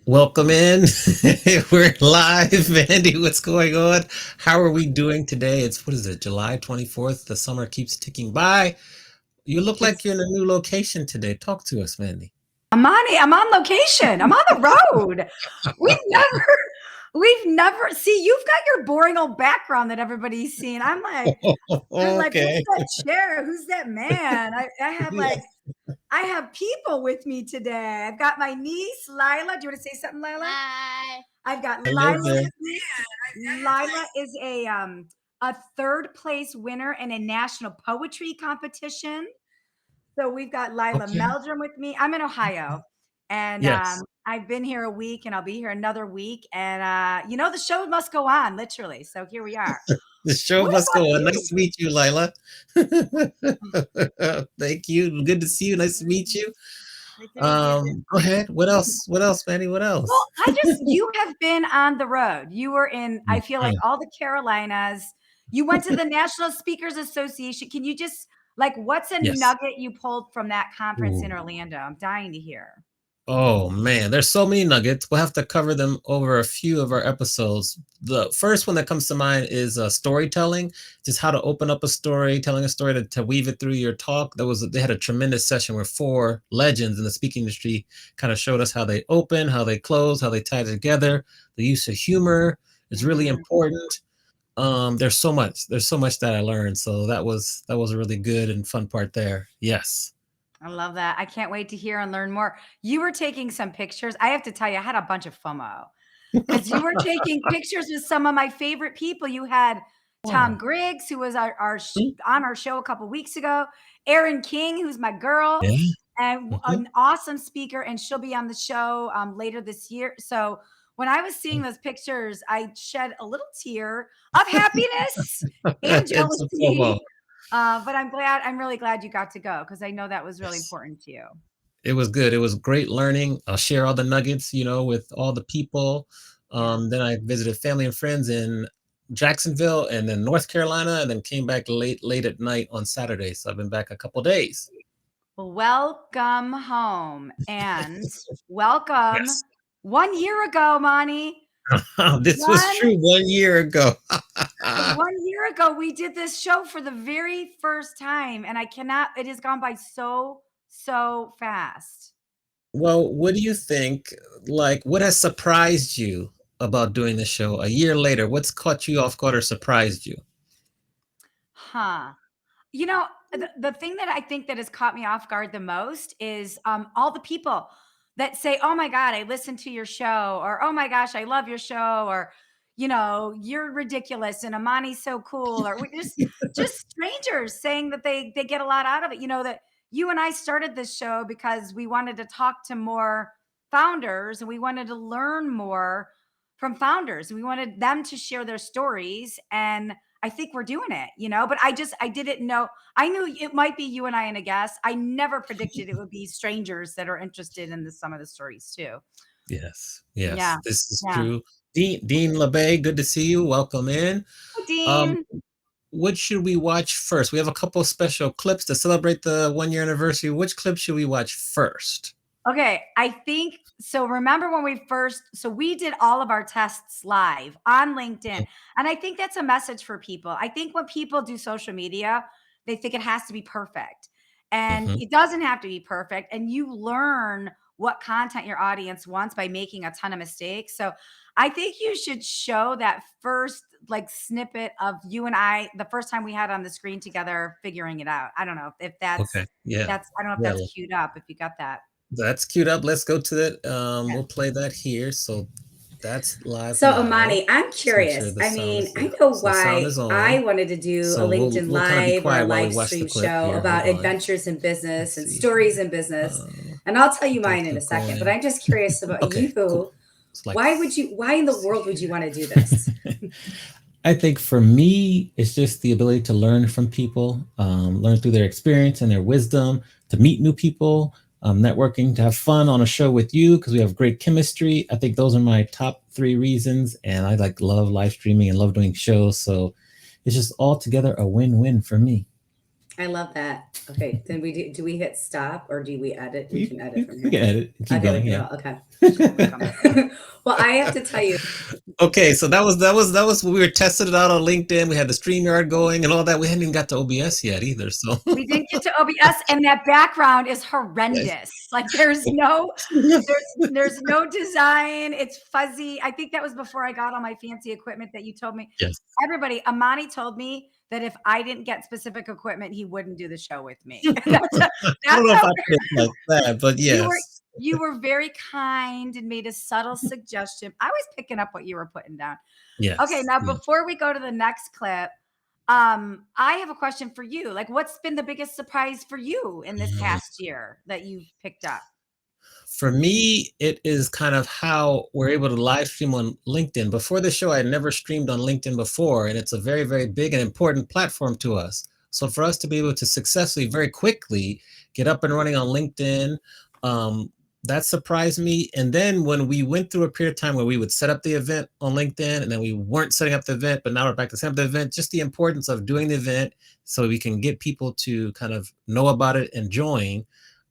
Welcome in. We're live, Andy. What's going on? How are we doing today? It's what is it, July 24th? The summer keeps ticking by. You look like It's you're in a new location today. Talk to us, Mandy. I'm on location. I'm on the road. We've never we've never see, you've got your boring old background that everybody's seen. I'm like, they're like, what's Okay. that chair? Who's that man? I have Yeah. I have people with me today. I've got my niece, Lila. Do you want to say something, Lila? Hi. I've got Hello Lila there. with me. Lila is a third place winner in a national poetry competition. So we've got Lila Okay. Meldrum with me. I'm in Ohio, and Yes. I've been here a week, and I'll be here another week. And the show must go on, literally. So here we are. The show What must about go on. Nice you? to meet you, Lila. Thank you. Good to see you. Nice to meet you. Nice to meet you. Go ahead. What else? What else, Mandy? What Well, else? you have been on the road. You were in, I feel like, Mhm. all the Carolinas. You went to the National Speakers Association. Can you just, like, what's a Yes. nugget you pulled from that conference in Ooh. Orlando? I'm dying to hear. Oh man, there's so many nuggets. We'll have to cover them over a few of our episodes. The first one that comes to mind is storytelling, just how to open up a story, telling a story to weave it through your talk. They had a tremendous session where four legends in the speaking industry kind of showed us how they open, how they close, how they tie together. The use of humor is really Mm. important. There's so much that I learned. So that was a really good and fun part there. Yes. I love that. I can't wait to hear and learn more. You were taking some pictures. I have to tell you, I had a bunch of FOMO because you were taking pictures with some of my favorite people. You had Tom Oh. Griggs, who was on our show a couple weeks ago, Erin King, who's my girl, Yeah. and Mhm. an awesome speaker, and she'll be on the show later this year. So when I was seeing those pictures, I shed a little tear of happiness and It's a FOMO. jealousy. But I'm really glad you got to go because I know that was really Yes. important to you. It was good. It was great learning. I'll share all the nuggets, with all the people. Yeah. Then I visited family and friends in Jacksonville and then North Carolina, and then came back late at night on Saturday. So I've been back a couple days. Welcome home and welcome Yes. 1 year ago, Monty. This was One true 1 year ago. 1 year ago, we did this show for the very first time, and it has gone by so fast. Well, what do you think? Like, what has surprised you about doing the show a year later? What's caught you off guard or surprised you? Huh. You know, the thing that I think that has caught me off guard the most is all the people that say, "Oh my God, I listened to your show," or "Oh my gosh, I love your show," or "You're ridiculous," and "Amani's so cool," or just strangers saying that they get a lot out of it. You know that you and I started this show because we wanted to talk to more founders and we wanted to learn more from founders. We wanted them to share their stories and I think we're doing it, but I didn't know. I knew it might be you and I and a guest. I never predicted it would be strangers that are interested in some of the stories too. Yes, Yeah. yes, this is Yeah. true. Dean LeBay, good to see you. Welcome in. Hi, Um, Dean. what should we watch first? We have a couple special clips to celebrate the 1 year anniversary. Which clip should we watch first? Okay. I think so. Remember when we did all of our tests live on LinkedIn. And I think that's a message for people. I think when people do social media, they think it has to be perfect. And Mhm. it doesn't have to be perfect. And you learn what content your audience wants by making a ton of mistakes. So I think you should show that first like snippet of you and I the first time we had on the screen together figuring it out. I don't know if Okay, yeah. I don't know if Yeah, that's queued up if you got that. that's queued up. Let's go to it. We'll play that here. So that's live So, now. Amani, I'm Just make sure curious. the I sound mean, is, I yeah. know So the sound why is I on. wanted to do a So we'll LinkedIn we'll kind of be Live or a quiet while we live watch the stream clip show here. Hold about on. adventures in Let's business and see here. stories in business. Uh, And I'll tell you get that mine in a clip second, but going. I'm just curious about Okay, cool. you. It's like, Why in the let's see world would you want to do this? here. I think for me, it's just the ability to learn from people, learn through their experience and their wisdom, to meet new people, networking, to have fun on a show with you because we have great chemistry. I think those are my top three reasons. And I like love live streaming and love doing shows. So it's just altogether a win-win for me. I love that. Okay, then do we hit stop or do we edit? We can edit from We here. can edit and keep Okay, we going. can Yeah. go. Okay. We're coming. Well, I have to tell you, Okay, so that was we were testing it out on LinkedIn. We had the StreamYard going and all that. We hadn't even got to OBS yet either. So We didn't get to OBS, and that background is yes. horrendous. Like there's no design. It's fuzzy. I think that was before I got all my fancy equipment that you told me. Yes. Everybody, Amani told me that if I didn't get specific equipment, he wouldn't do the show with me. I don't That's know if how I put it like that, but you were yes. you were very kind and made a subtle suggestion. I was picking up what you were putting down. Okay, Yes. now Yes. before we go to the next clip, I have a question for you. Like, what's been the biggest surprise for you in this Mm. past year that you've picked up? For me, it is kind of how we're able to live stream on LinkedIn. Before the show, I had never streamed on LinkedIn before, and it's a very, very big and important platform to us. So for us to be able to successfully, very quickly get up and running on LinkedIn, um, that surprised me. And then when we went through a period of time where we would set up the event on LinkedIn, and then we weren't setting up the event, but now we're back to setting up the event, just the importance of doing the event so we can get people to kind of know about it and join.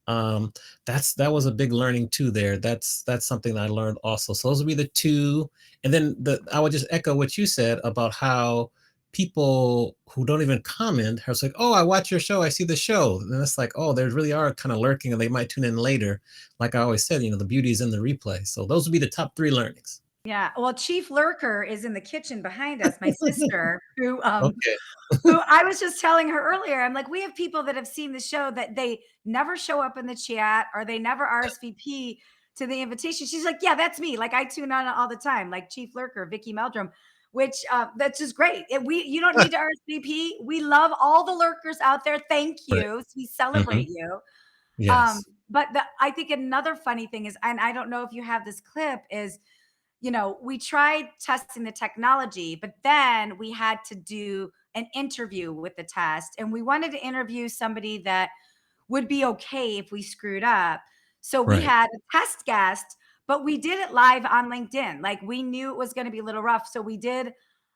Um, that was a big learning too there. That's something that I learned also. So those would be the two. And then I would just echo what you said about how people who don't even comment are like, oh, I watch your show, I see the show. And it's like, oh, they really are kind of lurking and they might tune in later. Like I always said, the beauty is in the replay. So those would be the top three learnings. Yeah, well, Chief Lurker is in the kitchen behind us, my sister, who Okay. who I was just telling her earlier. I'm like, we have people that have seen the show that they never show up in the chat or they never RSVP to the invitation. She's like, yeah, that's me. Like I tune on all the time, like Chief Lurker, Vicky Meldrum, which that's just great. You don't need to RSVP. We love all the lurkers out there. Thank Right. you. We Hmm. celebrate you. Yes. But I think another funny thing is, and I don't know if you have this clip, is we tried testing the technology, but then we had to do an interview with the test. And we wanted to interview somebody that would be okay if we screwed up. So we Right. had a test guest, but we did it live on LinkedIn. Like we knew it was going to be a little rough. So we did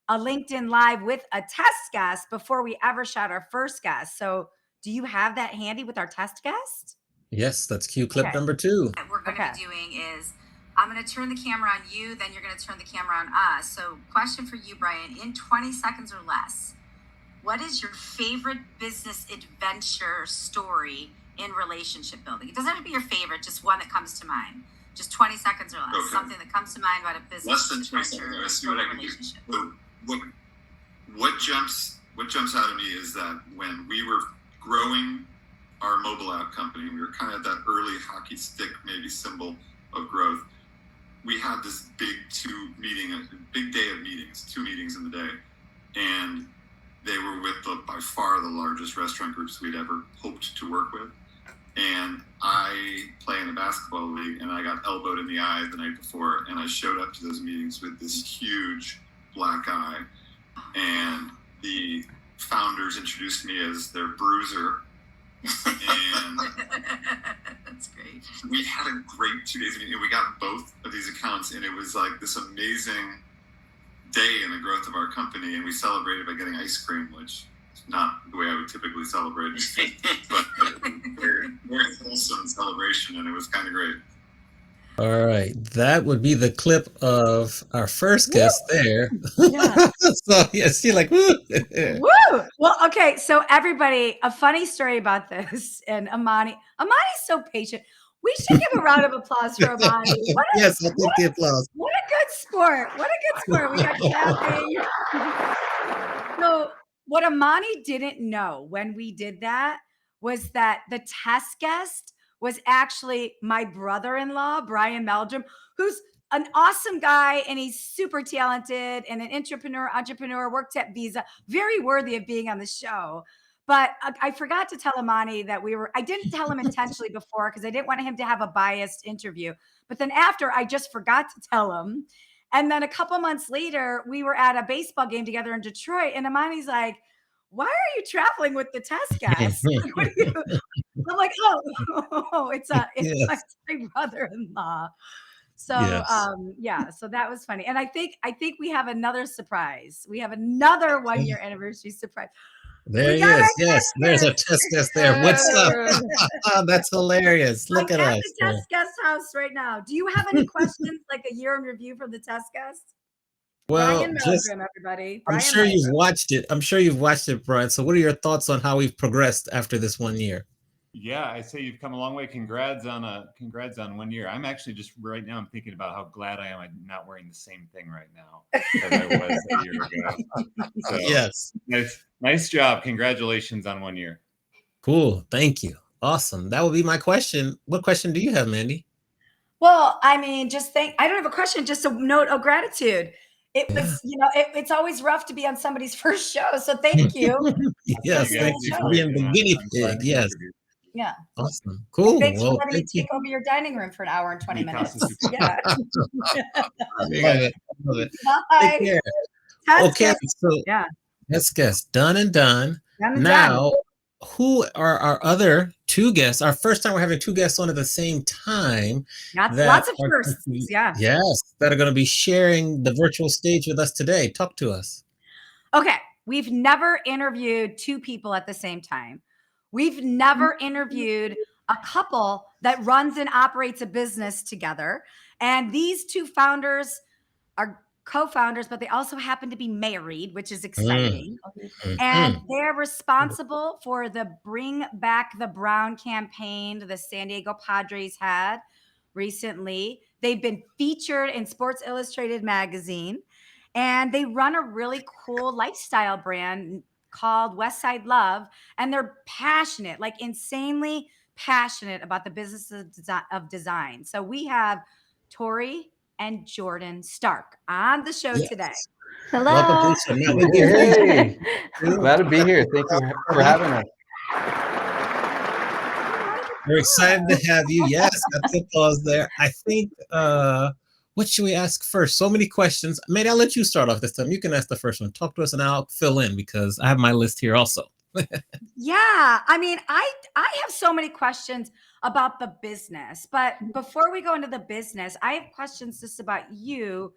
a LinkedIn live with a test guest before we ever shot our first guest. So do you have that handy with our test guest? Yes, that's cue clip Okay. number 2. That we're going to be doing is I'm going to turn the camera on you, then you're going to turn the camera on us. So, question for you, Brian, in 20 seconds or less, what is your favorite business adventure story in relationship building? It doesn't have to be your favorite, just one that comes to mind. Just 20 seconds or less. Okay. Something that comes to mind about a business Less than 20 adventure seconds. Let's see what I can do. relationship. What jumps out at me is that when we were growing our mobile app company, we were kind of that early hockey stick maybe symbol of growth. We had this big day of meetings, 2 meetings in the day, and they were with by far the largest restaurant groups we'd ever hoped to work with. And I play in a basketball league, and I got elbowed in the eye the night before, and I showed up to those meetings with this huge black eye, and the founders introduced me as their bruiser. And that's great. We had a great 2 days of meeting. We got both of these accounts, and it was like this amazing day in the growth of our company. And we celebrated by getting ice cream, which is not the way I would typically celebrate, but very, very wholesome celebration, and it was kind of great. All right, that would be the clip of our first guest there. Yeah. So yes, you're like, woo. Woo! Well, okay. So everybody, a funny story about this, and Amani's so patient. We should give a round of applause for Amani. Yes, I'll take the applause. What a good sport! What a good sport! We got clapping. So what Amani didn't know when we did that was that the test guest was actually my brother-in-law, Brian Meldrum, who's an awesome guy and he's super talented and an entrepreneur, worked at Visa, very worthy of being on the show. But I forgot to tell Amani that I didn't tell him intentionally before because I didn't want him to have a biased interview. But then after, I just forgot to tell him. And then a couple months later, we were at a baseball game together in Detroit. And Amani's like, why are you traveling with the test guest? I'm like, it's Yes. my brother-in-law. So Yes. yeah, so that was funny. And I think we have another surprise. We have another 1-year anniversary surprise. There We he got our is. Yes, test there's a guest. test guest there. What's up? That's hilarious. Look I'm at at us. the test guest house right now. Do you have any questions, like a year in review from the test guest? Well, Brian just Meldrum, everybody. I'm Brian sure Meldrum. you've watched it. I'm sure you've watched it, Brian. So what are your thoughts on how we've progressed after this 1 year? Yeah, I say you've come a long way. Congrats on 1 year. I'm actually just right now I'm thinking about how glad I am I'm not wearing the same thing right now as I was a year ago. So Yes. nice job. Congratulations on 1 year. Cool. Thank you. Awesome. That would be my question. What question do you have, Mandy? Well, I mean, I don't have a question, just a note of gratitude. It was, it's always rough to be on somebody's first show. So thank you. Yes, You thank guys you did for great, being the and guinea I'm glad pig. to Yes. contribute. Yeah. Awesome. Cool. Thanks for Well, letting me thank you. take over your dining room for an hour and 20 Me minutes. toss it. Yeah. I love it. I love it. Bye. Take care. Test Okay, guest. so Yeah. let's guess. Done and done. Done and Now, done. who are our other two guests? Our first time we're having two guests on at the same time. Lots of are firsts. going to be- Yeah. Yes, that are going to be sharing the virtual stage with us today. Talk to us. Okay. We've never interviewed two people at the same time. We've never interviewed a couple that runs and operates a business together. And these two founders are co-founders, but they also happen to be married, which is exciting. And they're responsible for the Bring Back the Brown campaign the San Diego Padres had recently. They've been featured in Sports Illustrated magazine, and they run a really cool lifestyle brand called Westside Love. And they're passionate, like insanely passionate about the business of design. So we have Tori and Jordan Stark on the show today. Hello. Welcome to the show. Now, we give Hey, glad to be here. Thank you for having us. We're excited to have you. Yes, that's the pause there. I think, what should we ask first? So many questions. Maybe I'll let you start off this time. You can ask the first one. Talk to us and I'll fill in because I have my list here also. Yeah, I mean, I have so many questions about the business, but before we go into the business, I have questions just about you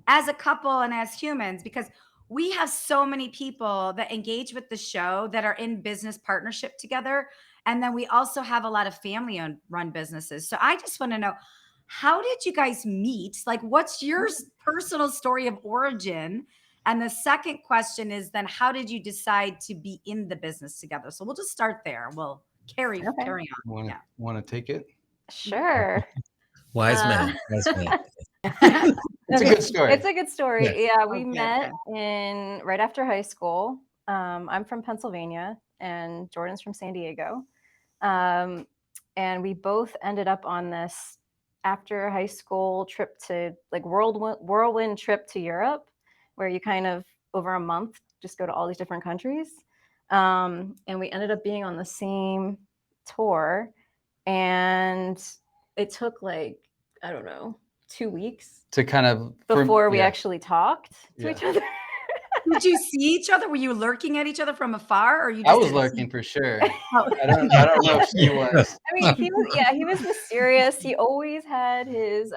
as a couple and as humans, because we have so many people that engage with the show that are in business partnership together. And then we also have a lot of family run businesses. So I just want to know, how did you guys meet? Like, what's your personal story of origin? And the second question is then, how did you decide to be in the business together? So we'll just start there. We'll carry on. Want to take it? Sure. Wise man. Wise man. It's a good story. It's a good story. Yeah, we Okay, met right after high school. I'm from Pennsylvania and Jordan's from San Diego. And we both ended up on this after high school trip to like whirlwind trip to Europe, where you kind of over a month just go to all these different countries. And we ended up being on the same tour, and it took like, I don't know, 2 weeks To kind of before we actually talked to each other. Did you see each other? Were you lurking at each other from afar, or you? I Just was didn't see- lurking for sure. I don't know if she was. I mean, he was mysterious. He always had his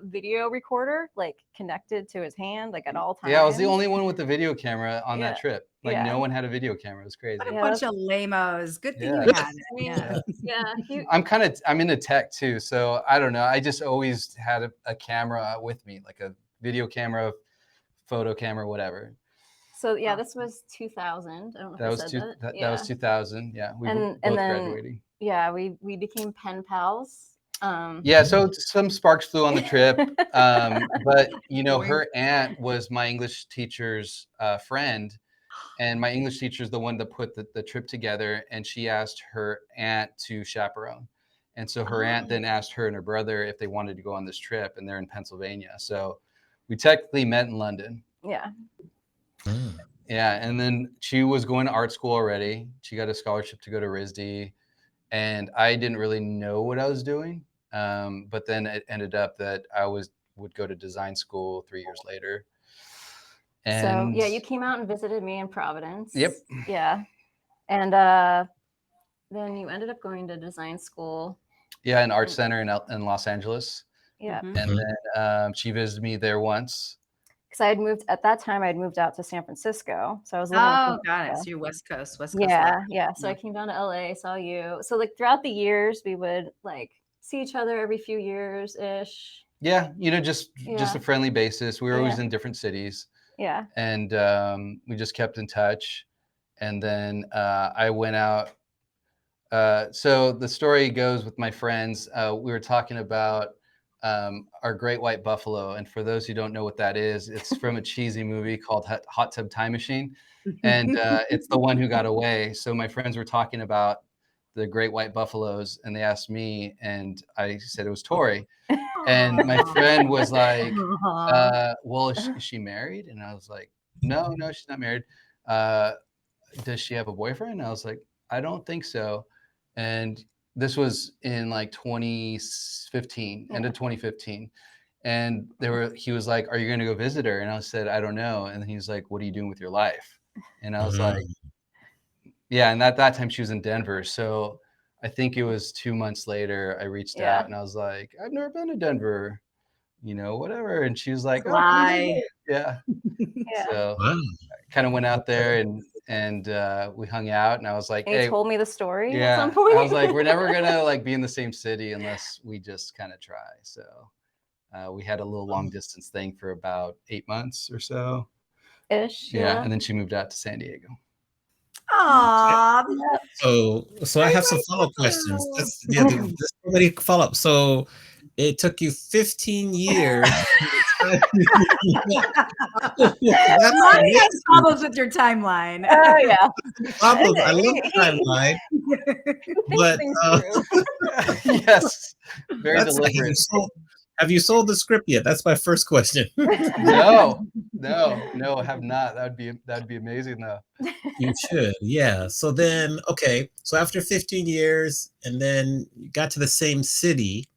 video recorder like connected to his hand, like at all times. Yeah, I was the only one with the video camera on that trip. Like Yeah. no one had a video camera. It was crazy. What a Yeah, bunch of lamos. Good thing Yeah. you had it. I mean, Yeah. I'm into tech too, so I don't know. I just always had a camera with me, like a video camera, photo camera, whatever. So yeah, this was 2000. I don't know if That I was said that. that was 2000. Yeah, we were both and then graduating. yeah, we became pen pals. Yeah, so some sparks flew on the trip, but you know, her aunt was my English teacher's friend, and my English teacher is the one that put the trip together, and she asked her aunt to chaperone, and so her aunt then asked her and her brother if they wanted to go on this trip, and they're in Pennsylvania, so we technically met in London. Yeah. Yeah, and then she was going to art school already. She got a scholarship to go to RISD, and I didn't really know what I was doing. But then it ended up that I would go to design school 3 years later. And so yeah, you came out and visited me in Providence. Yep. Yeah. And then you ended up going to design school. Yeah, an art center in Los Angeles. Yeah. Mhm. And then she visited me there once. because I had moved at that time. I had moved out to San Francisco, so I was living. in Oh, San got it. Francisco. So you're West Coast. Yeah. So I came down to LA, saw you. So like throughout the years, we would like see each other every few years ish. Yeah, just Yeah. a friendly basis. We were always Yeah. in different cities, Yeah. and we just kept in touch. And then I went out. So the story goes with my friends. We were talking about our great white buffalo, and for those who don't know what that is, it's from a cheesy movie called Hot Tub Time Machine, and it's the one who got away. So my friends were talking about the great white buffaloes, and they asked me, and I said it was Tori. And my friend was like, well, is she married? And I was like, no, she's not married. Does she have a boyfriend? And I was like, I don't think so. And this was in like 2015, end of 2015. And he was like, are you going to go visit her? And I said, I don't know. And he was like, what are you doing with your life? And I was like, yeah. And at that time she was in Denver. So I think it was 2 months later, I reached out and I was like, I've never been to Denver, whatever. And she was like, Lie. yeah. Yeah. So Wow. I kind of went out there and we hung out, and I was like, And hey, he told me the story yeah, at some point. I was like, we're never gonna like be in the same city unless we just kind of try. So we had a little long distance thing for about 8 months or so. Ish. Yeah. And then she moved out to San Diego. Aw. So I have some follow-up questions. There's so many follow-up. So it took you 15 years. Mommy has problems with your timeline. Oh yeah. Problems. I love the timeline, but Yes, very deliberate. Have you sold the script yet? That's my first question. No, I have not. That'd be amazing though. You should, yeah. So then, okay. So after 15 years, and then you got to the same city.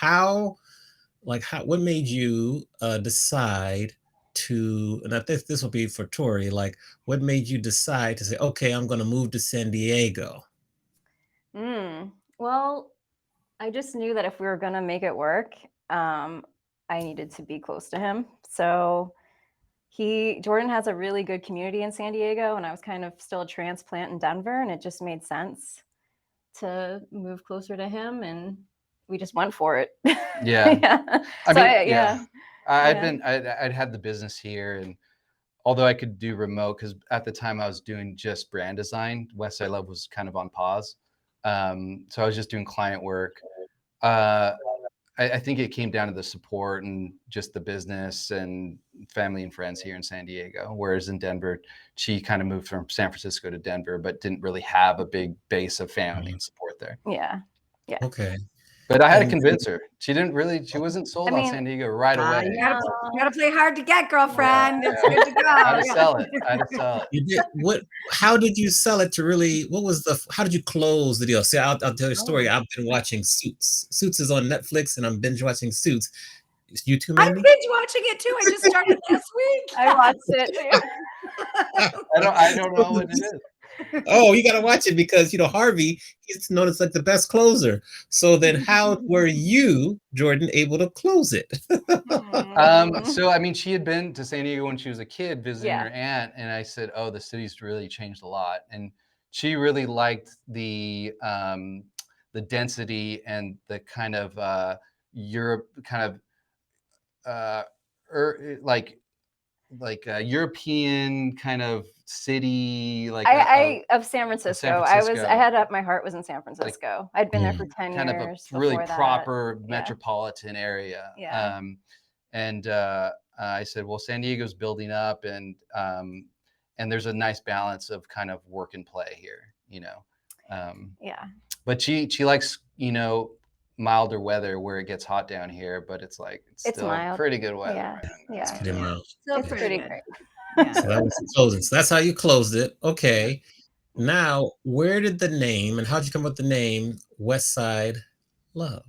What made you decide to? And I think this will be for Tori. Like, what made you decide to say, okay, I'm going to move to San Diego? Well, I just knew that if we were going to make it work, I needed to be close to him. So Jordan has a really good community in San Diego, and I was kind of still a transplant in Denver, and it just made sense to move closer to him, and we just went for it. Yeah. Yeah. I'd had the business here, and although I could do remote, because at the time I was doing just brand design, Westside Love was kind of on pause. So I was just doing client work. I think it came down to the support and just the business and family and friends here in San Diego. Whereas in Denver, she kind of moved from San Francisco to Denver, but didn't really have a big base of family and support there. Yeah. Okay. But I had to convince her. She wasn't sold on San Diego right away. You gotta play hard to get, girlfriend. It's good to go. I had to sell it. You did what? How did you sell it to really? How did you close the deal? See, I'll tell you a story. I've been watching Suits. Suits is on Netflix, and I'm binge watching Suits. You too, I'm Mandy? binge watching it too. I just started last week. I watched it too. I don't know what it is. Oh, you got to watch it because Harvey, he's known as like the best closer. So then, how were you, Jordan, able to close it? So I mean, she had been to San Diego when she was a kid visiting her aunt, and I said, "Oh, the city's really changed a lot," and she really liked the density and the kind of Europe kind of like a European kind of city, like of San Francisco. My heart was in San Francisco. I'd been there for 10 kind years. of a really before proper that. metropolitan area. Yeah. And I said, well, San Diego's building up, and there's a nice balance of kind of work and play here, Yeah. But she likes, milder weather where it gets hot down here, but it's still mild. pretty good weather. Yeah. Right now. Yeah. Pretty mild. Still It's pretty good. great. Yeah. So that was the closing. So that's how you closed it. Okay. Now, where did the name and how'd you come up with the name Westside Love?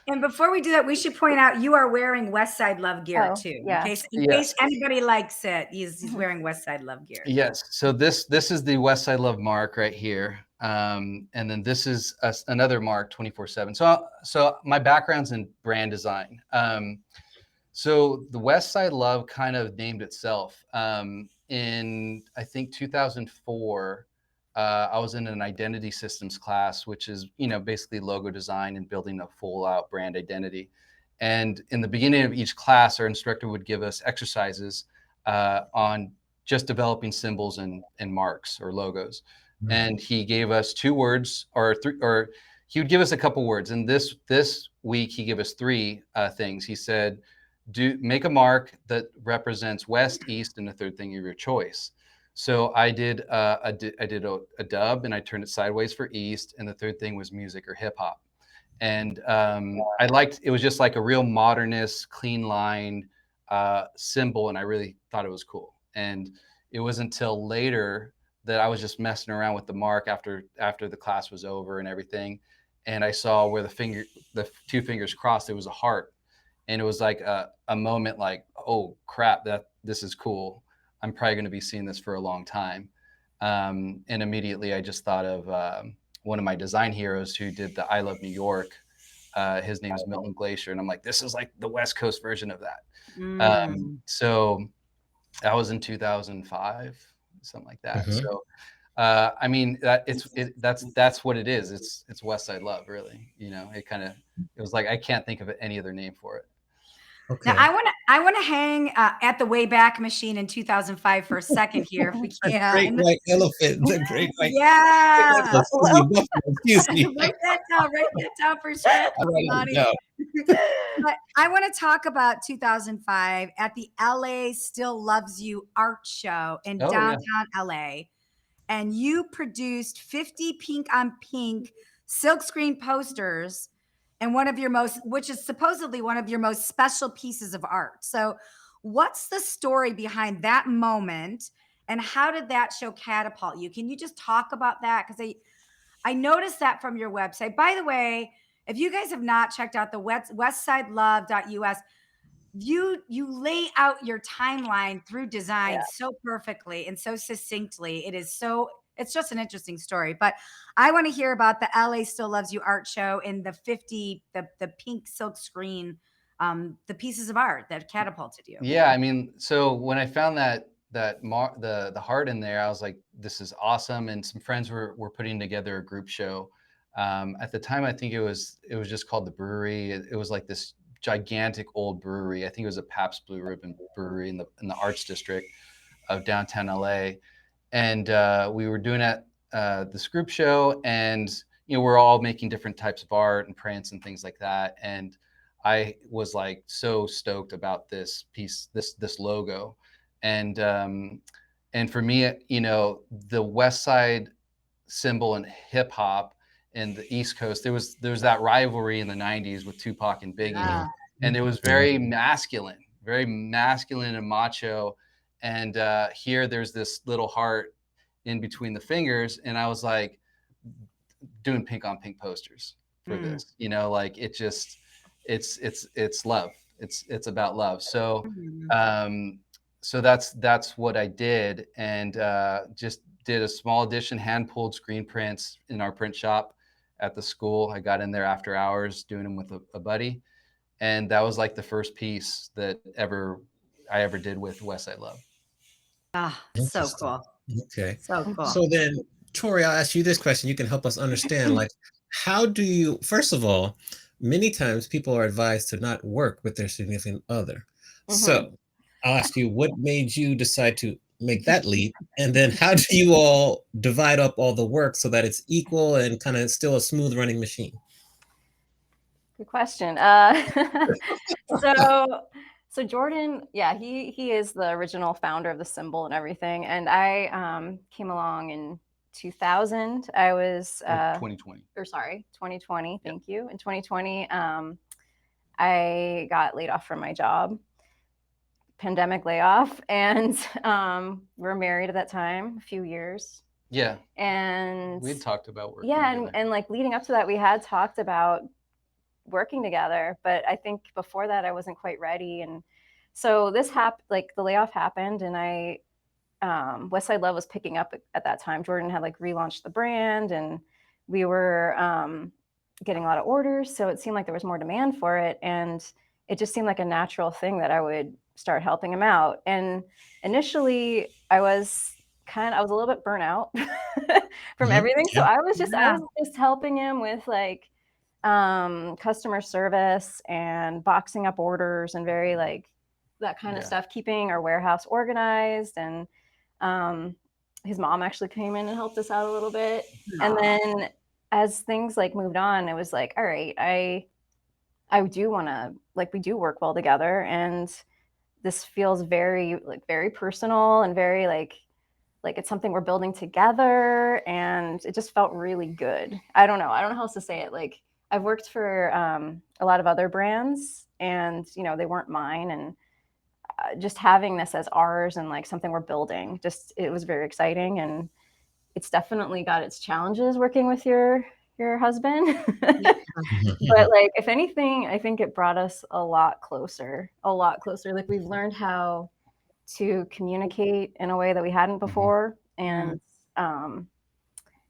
And before we do that, we should point out you are wearing Westside Love gear too. Yeah. In case anybody likes it, he's wearing Westside Love gear. Yes. So this is the Westside Love mark right here. And then this is another mark 24/7. So my background's in brand design. So the West Side Love kind of named itself. In I think 2004, I was in an identity systems class, which is basically logo design and building a full out brand identity. And in the beginning of each class, our instructor would give us exercises on just developing symbols and marks or logos. And he gave us 2 words or 3, or he would give us a couple words. And this week he gave us 3 things. He said, make a mark that represents west, east, and the third thing of your choice. So I did a dub, and I turned it sideways for east, and the third thing was music or hip hop. And I liked it was just like a real modernist, clean line symbol, and I really thought it was cool. And it wasn't until later that I was just messing around with the mark after the class was over and everything, and I saw where the 2 fingers crossed. It was a heart. And it was like a moment like, oh crap, this is cool. I'm probably going to be seeing this for a long time. And immediately I just thought of one of my design heroes who did the I Love New York. His name is Milton Glacier. And I'm like, this is like the West Coast version of that. So that was in 2005, something like that. So I mean, that's what it is. It's West Side Love, really. It was like, I can't think of any other name for it. Okay. Now I want to hang at the Wayback Machine in 2005 for a second here, if we can. Great white elephant. The great white. Yeah. Excuse me. Write that down for sure. But I want to talk about 2005 at the LA Still Loves You art show in downtown LA. And you produced 50 pink on pink silkscreen posters, and which is supposedly one of your most special pieces of art. So what's the story behind that moment, and how did that show catapult you? Can you just talk about that? Because I noticed that from your website. By the way, if you guys have not checked out the westsidelove.us, you lay out your timeline through design so perfectly and so succinctly. It's just an interesting story. But I want to hear about the LA Still Loves You art show and the pink silk screen, the pieces of art that catapulted you. Yeah, I mean, so when I found the heart in there, I was like, this is awesome. And some friends were putting together a group show. At the time, I think it was just called The Brewery. It was like this gigantic old brewery. I think it was a Pabst Blue Ribbon brewery in the Arts District of downtown LA. And we were doing this group show, and we're all making different types of art and prints and things like that. And I was like so stoked about this piece, this logo. And for me, the West Side symbol in hip hop in the East Coast, there was that rivalry in the 90s with Tupac and Biggie. And it was very masculine and macho. And here there's this little heart in between the fingers. And I was like doing pink on pink posters for this, like it's love. It's about love. So, so that's what I did. And just did a small edition hand pulled screen prints in our print shop at the school. I got in there after hours doing them with a buddy. And that was like the first piece that I ever did with West Side Love. So cool. Okay. So cool. So then, Tori, I'll ask you this question. You can help us understand, like, how do you, first of all, many times people are advised to not work with their significant other. So I'll ask you, what made you decide to make that leap? And then how do you all divide up all the work so that it's equal and kind of still a smooth running machine? Good question. So Jordan, he is the original founder of the symbol and everything. And I came along in 2000. I was 2020. 2020. Thank you. In 2020, I got laid off from my job. Pandemic layoff, and we were married at that time, a few years. Yeah. And we had talked about working. Yeah, and like leading up to that, we had talked about working together, but I think before that I wasn't quite ready. And so this happened, like the layoff happened, and I West Side Love was picking up at that time. Jordan had like relaunched the brand, and we were getting a lot of orders, so it seemed like there was more demand for it. And it just seemed like a natural thing that I would start helping him out. And initially I was a little bit burnt out from Mhm. everything. So Yeah. I was just helping him with like customer service and boxing up orders and very like that kind of Yeah. stuff, keeping our warehouse organized. And his mom actually came in and helped us out a little bit. And then as things like moved on, it was like, all right, I do want to, like, we do work well together, and this feels very personal and very like it's something we're building together, and it just felt really good. I don't know how else to say it. Like, I've worked for a lot of other brands, and they weren't mine, and just having this as ours and like something we're building, just it was very exciting. And it's definitely got its challenges working with your husband. But like, if anything, I think it brought us a lot closer, a lot closer. Like, we've learned how to communicate in a way that we hadn't before. And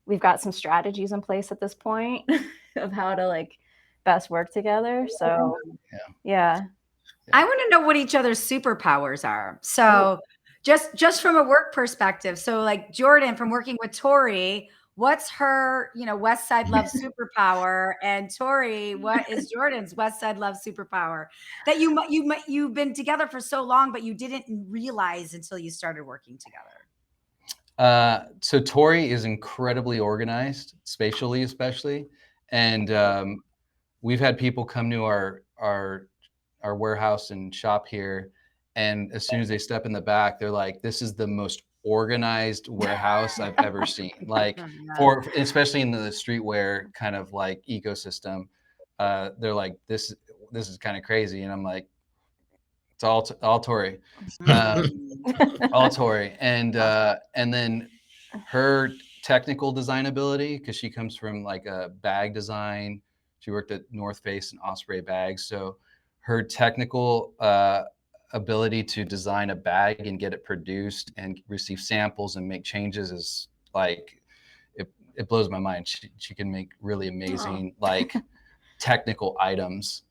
we've got some strategies in place at this point of how to like best work together. So yeah. I want to know what each other's superpowers are. So just from a work perspective. So like Jordan, from working with Tori, what's her, West Side Love superpower? And Tori, what is Jordan's West Side Love superpower that you've been together for so long, but you didn't realize until you started working together? So Tori is incredibly organized, spatially especially, and we've had people come to our warehouse and shop here, and as soon as they step in the back, they're like, "This is the most organized warehouse I've ever seen." Like, for especially in the streetwear kind of like ecosystem, they're like, "This is kind of crazy," and I'm like, "It's all Tori." All Tori. And then her technical design ability, because she comes from like a bag design. She worked at North Face and Osprey bags. So her technical ability to design a bag and get it produced and receive samples and make changes is like, it blows my mind. She can make really amazing like technical items.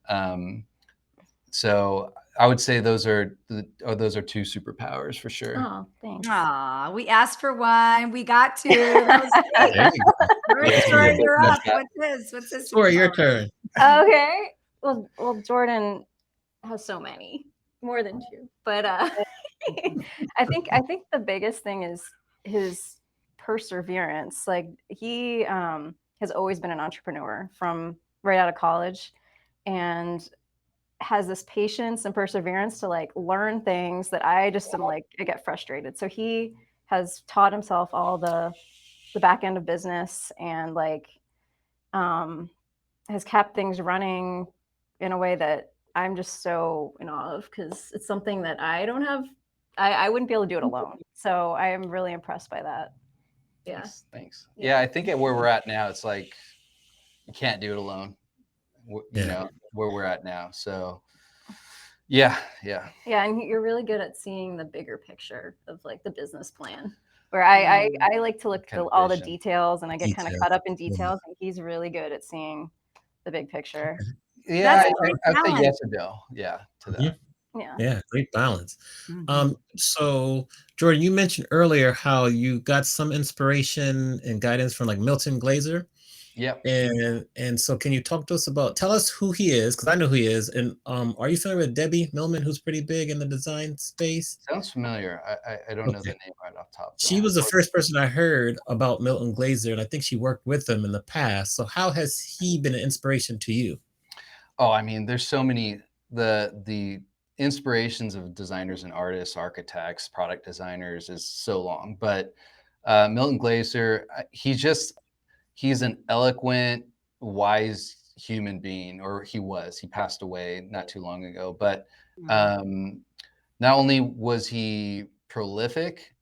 So I would say those are two superpowers for sure. Oh, thanks. Aw, we asked for one. We got two. That was great. There you go. All right, Yeah, Tori, yeah, you're that's up. that. What's this? Tori, your superpower? turn. Okay. Well, Jordan has so many, more than two. But I think the biggest thing is his perseverance. Like, he has always been an entrepreneur from right out of college, and has this patience and perseverance to like learn things that I just am like, I get frustrated. So he has taught himself all the back end of business, and like has kept things running in a way that I'm just so in awe of, because it's something that I don't have. I wouldn't be able to do it alone. So I am really impressed by that. Yeah. Thanks. Yeah, I think at where we're at now, it's like you can't do it alone. You know where we're at now. So yeah. And you're really good at seeing the bigger picture of like the business plan. Where I like to look at all the details, and I get kind of caught up in details, and he's really good at seeing the big picture. Yeah, That's a great I'd say balance. yes and no. Yeah, to that. Yeah. Great balance. So Jordan, you mentioned earlier how you got some inspiration and guidance from like Milton Glaser. Yep. And so can you tell us who he is? Because I know who he is. And are you familiar with Debbie Millman, who's pretty big in the design space? Sounds familiar. I don't know the name right off the top. She was the first person I heard about Milton Glaser, and I think she worked with him in the past. So how has he been an inspiration to you? Oh, I mean, there's so many, the inspirations of designers and artists, architects, product designers is so long, but Milton Glaser, he's an eloquent, wise human being, or he passed away not too long ago, but not only was he prolific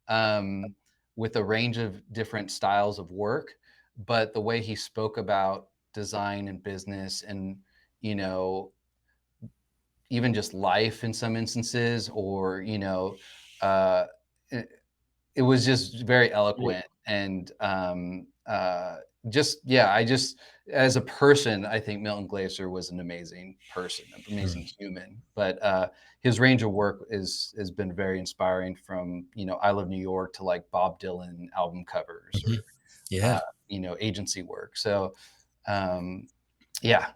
with a range of different styles of work, but the way he spoke about design and business, and even just life in some instances, or it was just very eloquent. And as a person, I think Milton Glaser was an amazing person, an amazing human. But his range of work has been very inspiring, from, you know, I Love New York to like Bob Dylan album covers, Mhm. or Yeah. you know, agency work. So yeah,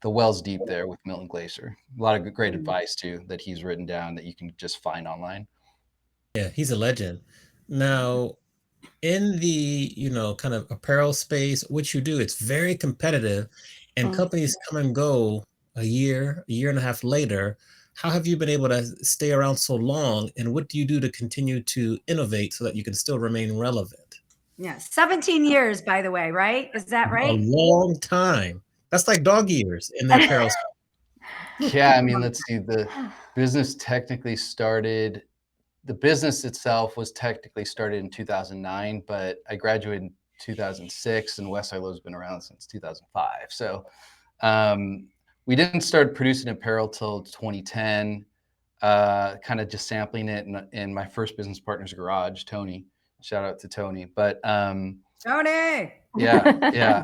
the well's deep there with Milton Glaser. A lot of great advice too that he's written down that you can just find online. Yeah, he's a legend. Now, in the, kind of apparel space, what you do, it's very competitive, and Mm. companies come and go a year and a half later. How have you been able to stay around so long, and what do you do to continue to innovate so that you can still remain relevant? Yeah. 17 years, by the way, right? Is that A right? long time. That's like dog years in the apparel space. Yeah, I mean, let's see. The business itself was technically started in 2009, but I graduated in 2006, and Westside Lowe's been around since 2005. So we didn't start producing apparel till 2010, kind of just sampling it in my first business partner's garage, Tony. Shout out to Tony. But Tony. yeah.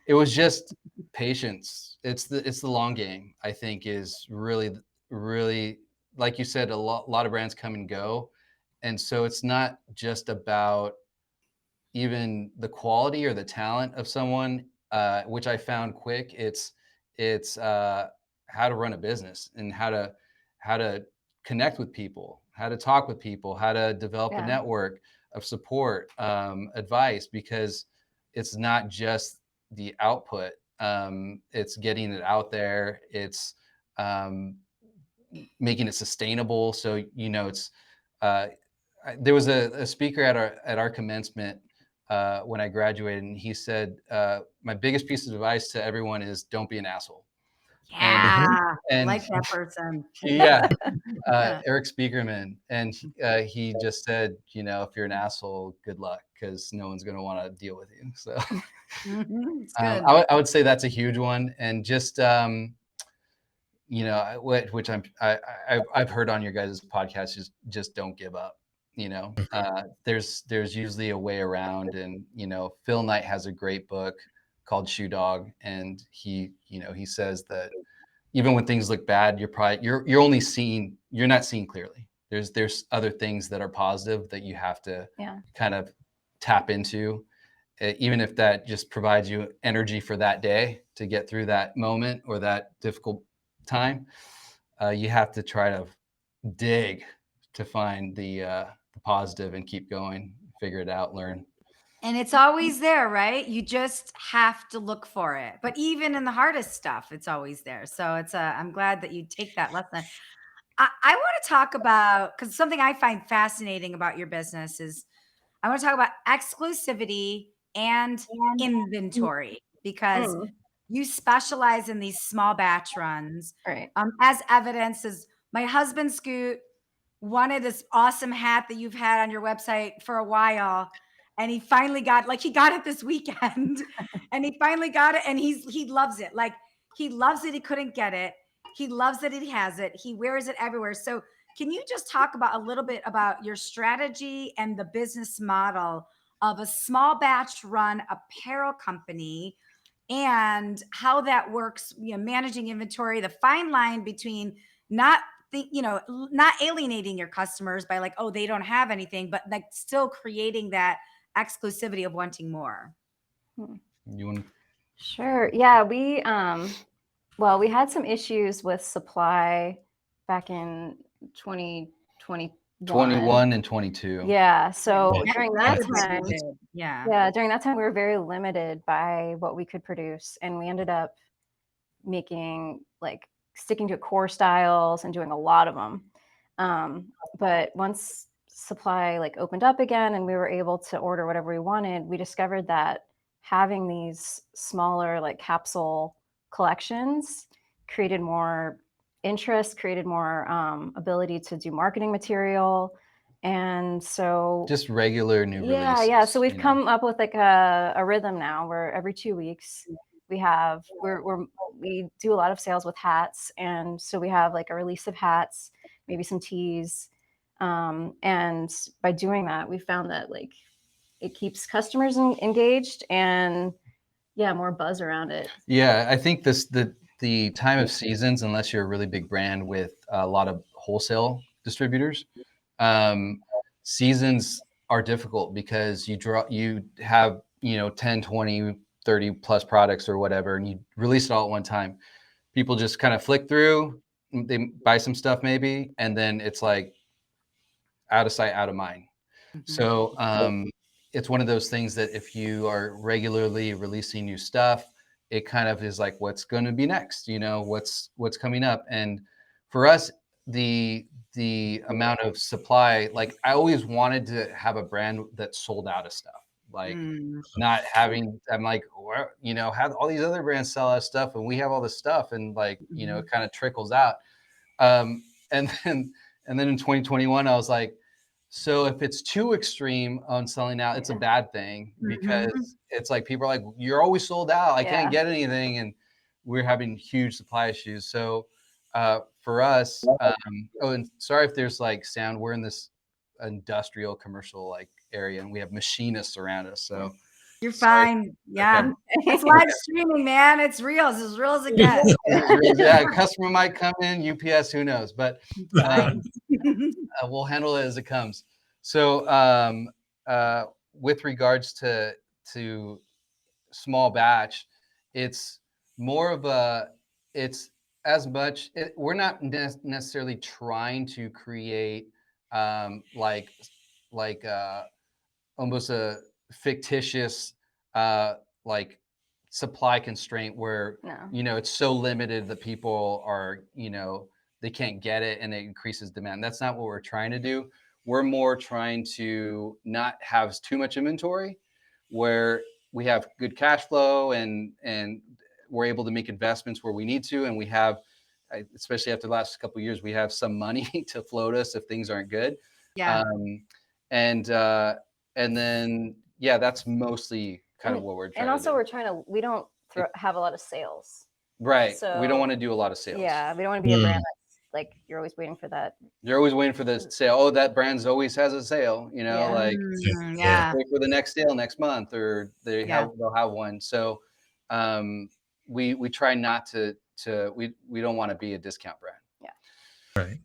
It was just patience. It's the long game, I think, is really, like you said, a lot of brands come and go. And so it's not just about even the quality or the talent of someone, which I found quick. It's how to run a business, and how to connect with people, how to talk with people, how to develop a Yeah. network of support, advice, because it's not just the output. It's getting it out there. It's making it sustainable. So, you know, it's there was a speaker at our commencement when I graduated, and he said, my biggest piece of advice to everyone is don't be an asshole. Yeah. I And like that person. yeah, Yeah. Eric Spiekerman, and he just said, you know, if you're an asshole, good luck, because no one's going to want to deal with you. So It's good. I would say that's a huge one. And just you know, which I've heard on your guys' podcast, just don't give up. You know, there's usually a way around, and you know, Phil Knight has a great book called Shoe Dog, and he says that even when things look bad, you're not seeing clearly. There's other things that are positive that you have to kind of tap into, even if that just provides you energy for that day to get through that moment or that difficult time. You have to try to dig to find the positive and keep going, figure it out, learn. And it's always there, right? You just have to look for it. But even in the hardest stuff, it's always there. So I'm glad that you take that lesson. I want to talk about, because something I find fascinating about your business is I want to talk about exclusivity and inventory, because Mm. you specialize in these small batch runs. Right. As evidence is my husband Scoot wanted this awesome hat that you've had on your website for a while, and he finally he got it this weekend and he finally got it, and he loves it. Like, he loves it. He couldn't get it. He loves that he has it. He wears it everywhere. So can you just talk about a little bit about your strategy and the business model of a small batch run apparel company, and how that works, managing inventory, the fine line between not not alienating your customers by like, oh, they don't have anything, but like still creating that exclusivity of wanting more. You want Sure. Yeah, well, we had some issues with supply back in 2021. 21 and 22. Yeah. So Yeah. during that Everybody time, did. Yeah. during that time, we were very limited by what we could produce, and we ended up sticking to core styles and doing a lot of them. But once supply opened up again and we were able to order whatever we wanted, we discovered that having these smaller capsule collections created more interest, created more ability to do marketing material. And so just regular new releases. Yeah. So we've come up with a rhythm now where every 2 weeks we do a lot of sales with hats. And so we have a release of hats, maybe some tees. And by doing that, we found that it keeps customers engaged and more buzz around it. Yeah, I think the time of seasons, unless you're a really big brand with a lot of wholesale distributors, seasons are difficult because you have 10, 20, 30 plus products or whatever, and you release it all at one time. People just kind of flick through, they buy some stuff maybe, and then it's like out of sight, out of mind. So it's one of those things that if you are regularly releasing new stuff, it kind of is like, what's going to be next? What's coming up. And for us, the amount of supply, like I always wanted to have a brand that sold out of stuff. Like not having, I'm like, well, have all these other brands sell us stuff and we have all this stuff, and like, it kind of trickles out. And then in 2021, I was like, so if it's too extreme on selling out, it's a bad thing, because it's like people are like, you're always sold out. I can't get anything. And we're having huge supply issues. So for us, and sorry if there's like sound, we're in this industrial commercial like area and we have machinists around us. So you're fine. Yeah. It's live streaming, man. It's real. It's as real as it gets. Yeah, a customer might come in, UPS, who knows, but we'll handle it as it comes. So with regards to small batch, it's more of we're not necessarily trying to create like almost a fictitious like supply constraint where it's so limited that people are they can't get it and it increases demand. That's not what we're trying to do. We're more trying to not have too much inventory, where we have good cash flow and we're able to make investments where we need to, and we have, especially after the last couple of years, we have some money to float us if things aren't good. And then that's mostly kind of what we're trying. And also, to we don't have a lot of sales. Right. So, we don't want to do a lot of sales. Yeah, we don't want to be a brand that's like you're always waiting for that. You're always waiting for the sale. Oh, that brand always has a sale. Like wait for the next sale next month, or they'll have one. So we try not to we don't want to be a discount brand. Yeah. Right.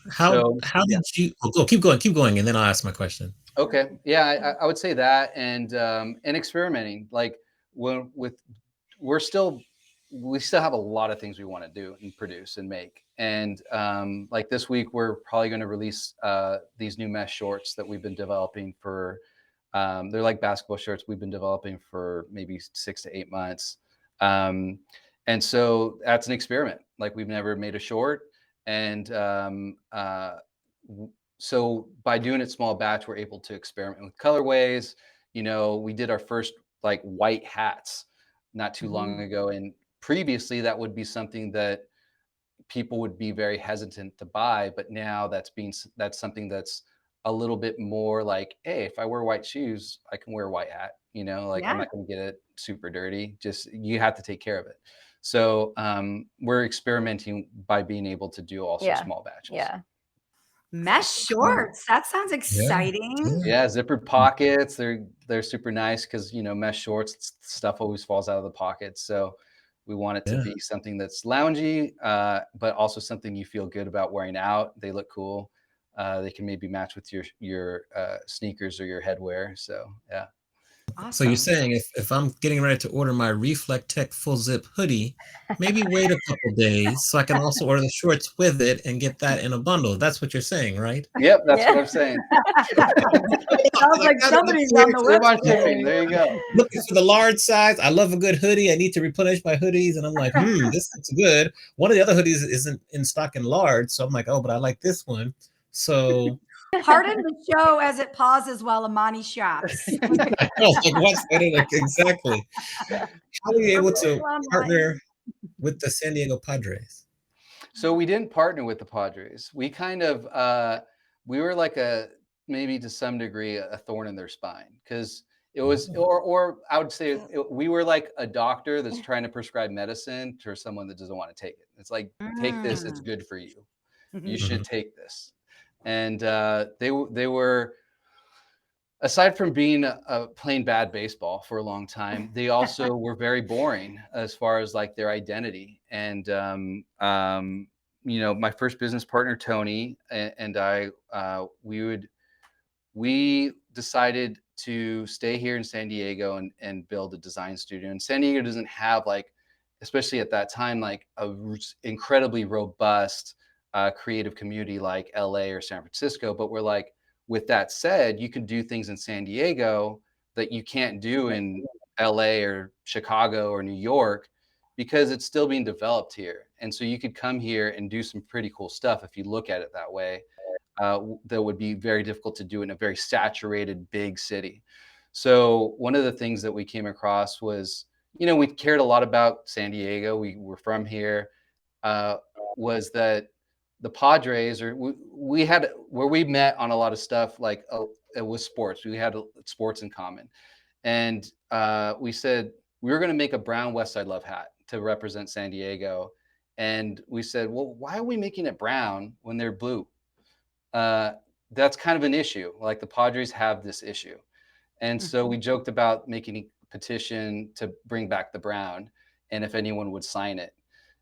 How did you keep going, and then I'll ask my question. Okay. Yeah, I would say that, and experimenting. Like we still have a lot of things we want to do and produce and make. And like this week, we're probably going to release these new mesh shorts that we've been developing for. They're like basketball shorts we've been developing for maybe 6 to 8 months. And so that's an experiment. Like we've never made a short. And so by doing it small batch, we're able to experiment with colorways. We did our first like white hats not too long ago. And previously that would be something that people would be very hesitant to buy. But now that's something that's a little bit more like, hey, if I wear white shoes, I can wear a white hat, I'm not going to get it super dirty. Just, you have to take care of it. So we're experimenting by being able to do also small batches. Yeah. Mesh shorts. That sounds exciting. Yeah, zippered pockets. They're super nice because mesh shorts, stuff always falls out of the pockets. So we want it to be something that's loungy, but also something you feel good about wearing out. They look cool. They can maybe match with your sneakers or your headwear. So yeah. Awesome. So you're saying if I'm getting ready to order my Reflect Tech full zip hoodie, maybe wait a couple days so I can also order the shorts with it and get that in a bundle. That's what you're saying, right? Yep, that's what I'm saying. Sounds like somebody's on the website. There you go. Looking for the large size. I love a good hoodie. I need to replenish my hoodies, and I'm like, this looks good. One of the other hoodies isn't in stock in large, so I'm like, oh, but I like this one. So pardon the show as it pauses while Amani shops. Exactly. How are you able to partner with the San Diego Padres? So we didn't partner with the Padres. We kind of we were like maybe to some degree a thorn in their spine, because it was, or I would say we were like a doctor that's trying to prescribe medicine to someone that doesn't want to take it. It's like, take this, it's good for you. You should take this. And they were aside from being playing bad baseball for a long time, they also were very boring as far as like their identity. And my first business partner Tony and I, we decided to stay here in San Diego and build a design studio. And San Diego doesn't have like, especially at that time, like incredibly robust creative community like LA or San Francisco. But we're like, with that said, you can do things in San Diego that you can't do in LA or Chicago or New York because it's still being developed here. And so you could come here and do some pretty cool stuff if you look at it that way. That would be very difficult to do in a very saturated big city. So one of the things that we came across was, we cared a lot about San Diego. We were from here. Was that the Padres, or we had where we met on a lot of stuff, like it was sports. We had sports in common, and we said we were going to make a brown West Side Love hat to represent San Diego. And we said, well, why are we making it brown when they're blue? That's kind of an issue. Like the Padres have this issue. And so we joked about making a petition to bring back the brown and if anyone would sign it.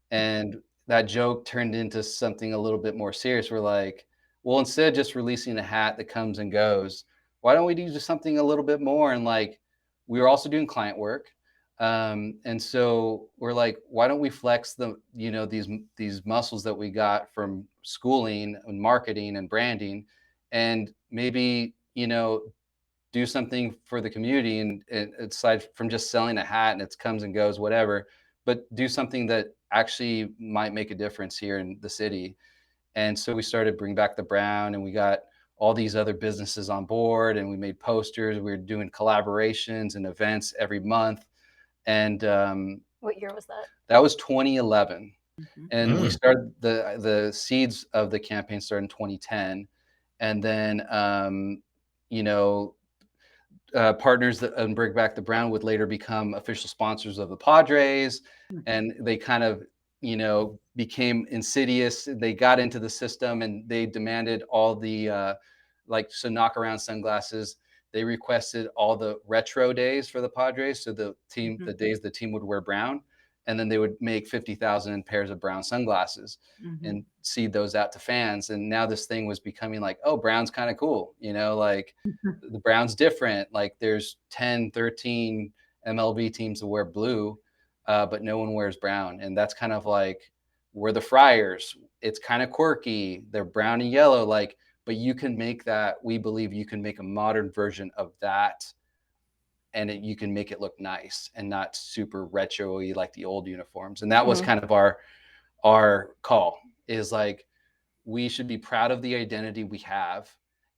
And that joke turned into something a little bit more serious. We're like, well, instead of just releasing a hat that comes and goes, why don't we do just something a little bit more? And like, we were also doing client work. And so we're like, why don't we flex these muscles that we got from schooling and marketing and branding, and maybe, do something for the community and aside from just selling a hat and it comes and goes, whatever, but do something that actually might make a difference here in the city. And so we started Bring Back the Brown, and we got all these other businesses on board, and we made posters. We were doing collaborations and events every month. And what year was that? That was 2011. And we started the seeds of the campaign started in 2010. And then, partners that Bring Back the Brown would later become official sponsors of the Padres. And they kind of, became insidious. They got into the system and they demanded all the, knock around sunglasses. They requested all the retro days for the Padres. So the days the team would wear brown, and then they would make 50,000 pairs of brown sunglasses and seed those out to fans. And now this thing was becoming like, oh, brown's kind of cool. The brown's different. Like there's 10, 13 MLB teams that wear blue, but no one wears brown. And that's kind of like, we're the Friars. It's kind of quirky. They're brown and yellow, but you can make that. We believe you can make a modern version of that, and you can make it look nice and not super retro-y like the old uniforms. And that was kind of our call, is like, we should be proud of the identity we have,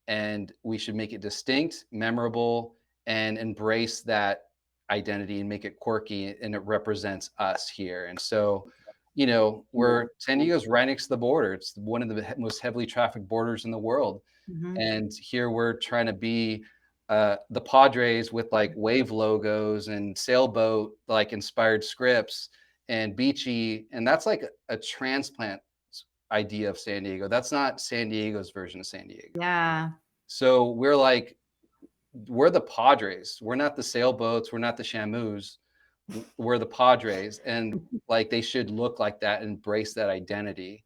and we should make it distinct, memorable, and embrace that identity and make it quirky, and it represents us here. And so, San Diego's right next to the border. It's one of the most heavily trafficked borders in the world. And here we're trying to be the Padres with like wave logos and sailboat like inspired scripts and beachy. And that's like a transplant idea of San Diego. That's not San Diego's version of San Diego. Yeah. So we're like, we're the Padres. We're not the sailboats. We're not the Shamus. We're the Padres, and like they should look like that, embrace that identity.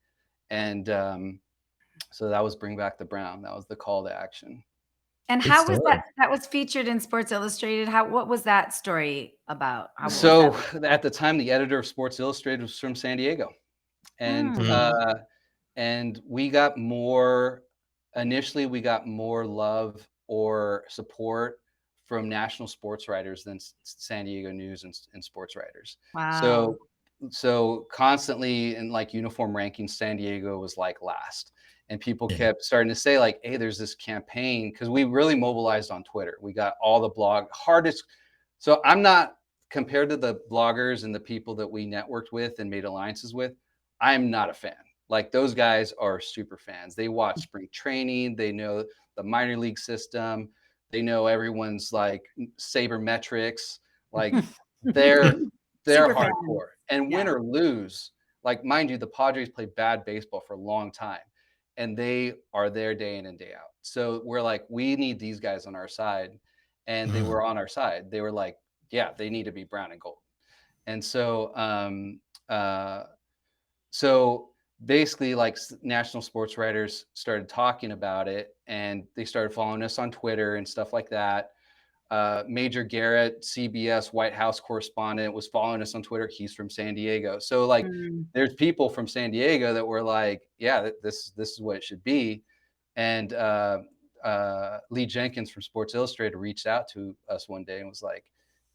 And so that was Bring Back the Brown. That was the call to action. And Good how was story. that was featured in Sports Illustrated? What was that story about? So at the time, the editor of Sports Illustrated was from San Diego. And and we got more love or support from national sports writers than San Diego news and sports writers. Wow. So constantly in like uniform rankings, San Diego was like last. And people kept starting to say like, hey, there's this campaign, because we really mobilized on Twitter. We got all the hardest. So I'm not, compared to the bloggers and the people that we networked with and made alliances with, I'm not a fan. Like those guys are super fans. They watch spring training. They know the minor league system. They know everyone's like sabermetrics. Like they're hardcore. And win or lose, like mind you, the Padres played bad baseball for a long time. and they are there day in and day out. So we're like, we need these guys on our side. And they Mhm. were on our side. They were like, yeah, they need to be brown and gold. And so, uh, so basically, like national sports writers started talking about it, and they started following us on Twitter and stuff like that. Major Garrett, CBS White House correspondent, was following us on Twitter. He's from San Diego. So like, Mm. there's people from San Diego that were like, yeah, this is what it should be. And Lee Jenkins from Sports Illustrated reached out to us one day and was like,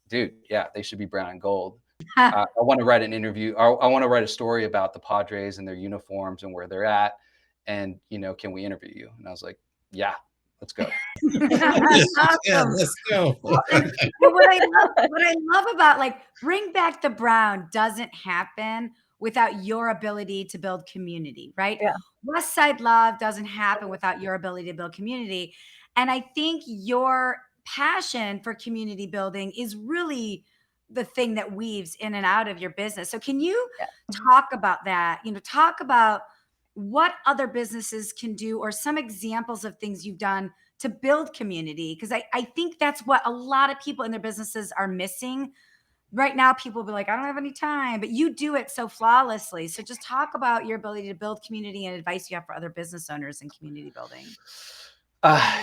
dude, yeah, they should be brown and gold. I want to write an interview. I want to write a story about the Padres and their uniforms and where they're at. And, can we interview you? And I was like, yeah, let's go. That's Yeah, awesome. let's go. Well, what I love about like Bring Back the Brown doesn't happen without your ability to build community, right? Yeah. West Side Love doesn't happen without your ability to build community. And I think your passion for community building is really the thing that weaves in and out of your business. So can you Yeah. talk about that? Talk about what other businesses can do or some examples of things you've done to build community. Because I think that's what a lot of people in their businesses are missing. Right now, people will be like, I don't have any time, but you do it so flawlessly. So just talk about your ability to build community and advice you have for other business owners in community building.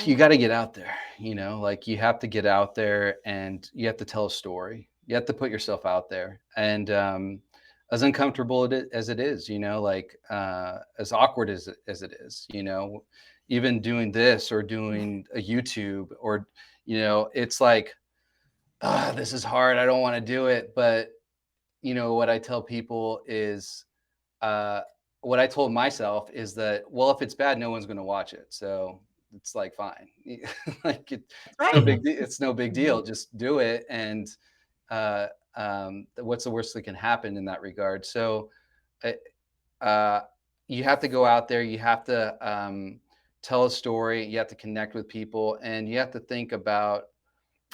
You got to get out there, like you have to get out there and you have to tell a story. You have to put yourself out there. And as uncomfortable as it is, like as awkward as it is, even doing this or doing a YouTube or, it's like, this is hard. I don't want to do it. But, what I tell people is, what I told myself is that, well, if it's bad, no one's going to watch it. So it's like, fine. Like it's no big deal. Just do it. And what's the worst that can happen in that regard? So you have to go out there. You have to tell a story. You have to connect with people, and you have to think about.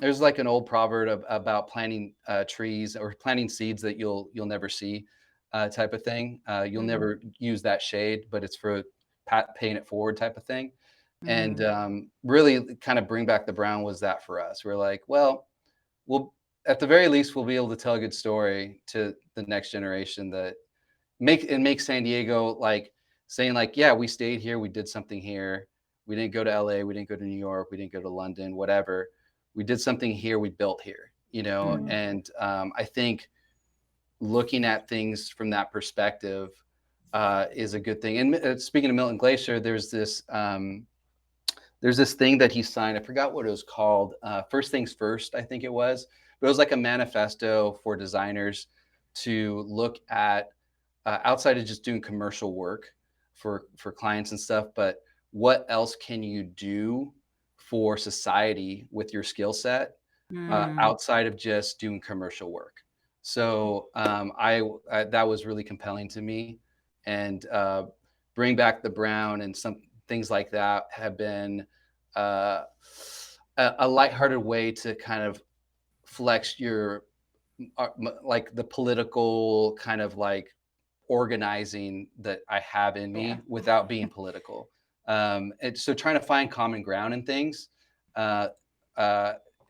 There's like an old proverb about planting trees or planting seeds that you'll never see, type of thing. You'll never use that shade, but it's for paying it forward type of thing. And really kind of Bring Back the Brown was that for us. We're like, well, we'll at the very least, we'll be able to tell a good story to the next generation that make San Diego like saying like, yeah, we stayed here. We did something here. We didn't go to LA. We didn't go to New York. We didn't go to London, whatever. We did something here. We built here, and I think looking at things from that perspective is a good thing. And speaking of Milton Glacier, there's this thing that he signed. I forgot what it was called. First Things First, I think it was. But it was like a manifesto for designers to look at outside of just doing commercial work for clients and stuff, but what else can you do for society with your skill set outside of just doing commercial work? So I that was really compelling to me, and Bring Back the Brown and some things like that have been a lighthearted way to kind of flex your like the political kind of like organizing that I have in me without being political. And so trying to find common ground in things and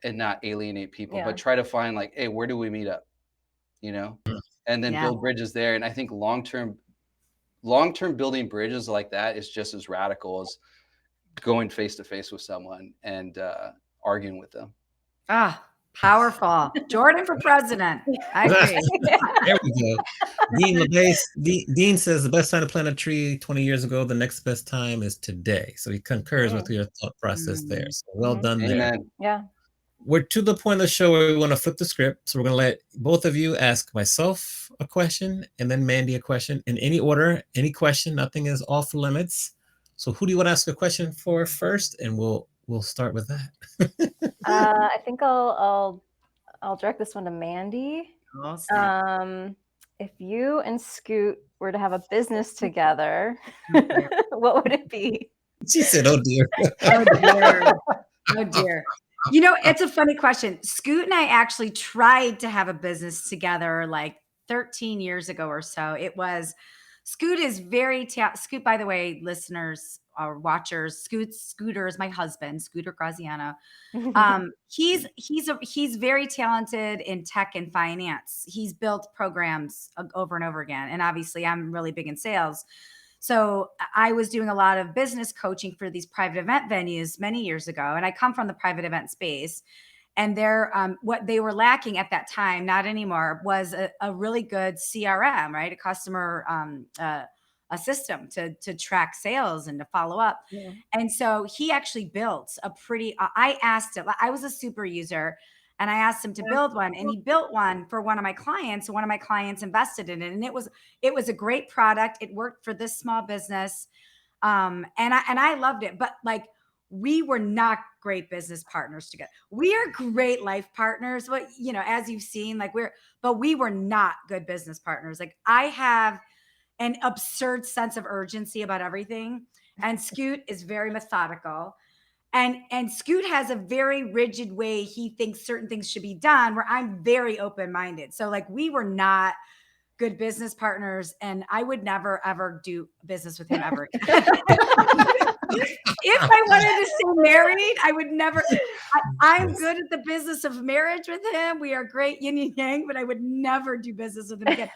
not alienate people, but try to find like, hey, where do we meet up? And then build bridges there. And I think long-term building bridges like that is just as radical as going face to face with someone and arguing with them. Powerful. Jordan for president. I agree. There we go. Dean LeBase, Dean says the best time to plant a tree 20 years ago, the next best time is today. So he concurs with your thought process there. So well done there. Amen. Yeah. We're to the point of the show where we want to flip the script. So we're going to let both of you ask myself a question and then Mandy a question in any order, any question. Nothing is off limits. So who do you want to ask a question for first? And we'll start with that. I think I'll direct this one to Mandy. Awesome. If you and Scoot were to have a business together, what would it be? She said, "Oh dear." Oh dear. Oh dear. It's a funny question. Scoot and I actually tried to have a business together like 13 years ago or so. It was Scoot is very Scoot, by the way, listeners or watchers, Scooter is my husband, Scooter Graziano. He's very talented in tech and finance. He's built programs over and over again. And obviously I'm really big in sales. So I was doing a lot of business coaching for these private event venues many years ago. And I come from the private event space. And what they were lacking at that time, not anymore, was a really good CRM, right? A customer a system to track sales and to follow up. Yeah. And so he actually built I asked him, I was a super user, and I asked him to build one, and he built one for one of my clients. And one of my clients invested in it, and it was a great product. It worked for this small business, and I loved it. But like, we were not great business partners together. We are great life partners, but as you've seen, like but we were not good business partners. Like, I have an absurd sense of urgency about everything, and Scoot is very methodical. And Scoot has a very rigid way he thinks certain things should be done, where I'm very open-minded. So like, we were not good business partners, and I would never, ever do business with him ever again. If I wanted to stay married, I would never. I'm good at the business of marriage with him. We are great yin and yang, but I would never do business with him again.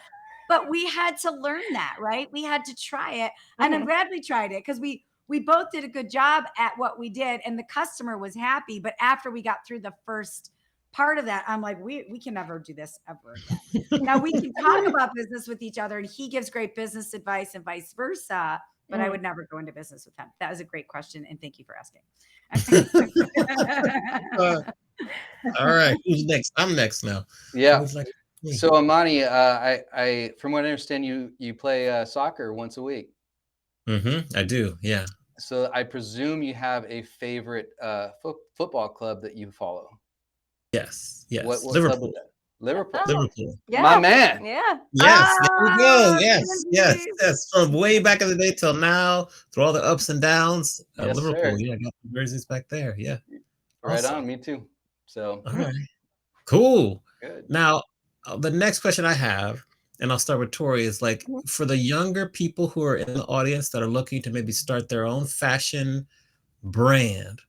But we had to learn that, right? We had to try it. And I'm glad we tried it, because we both did a good job at what we did, and the customer was happy. But after we got through the first part of that, I'm like, we can never do this ever again. Now we can talk about business with each other, and he gives great business advice and vice versa, but I would never go into business with him. That was a great question, and thank you for asking. All right, who's next? I'm next now. Yeah. Who's like me? So Amani, I from what I understand, you play soccer once a week. I do. Yeah. So I presume you have a favorite football club that you follow. Yes. Yes. What club Liverpool. is that? Liverpool. Oh. Liverpool. Yeah. My man. Yeah. Yes, there we go. Ah, Yes. From way back in the day till now, through all the ups and downs, Yes, Liverpool. sir. Yeah, I got the jerseys back there. Yeah. Right Awesome. on. Me too. So All right. Cool. good. Now, the next question I have, and I'll start with Tori, is like, for the younger people who are in the audience that are looking to maybe start their own fashion brand,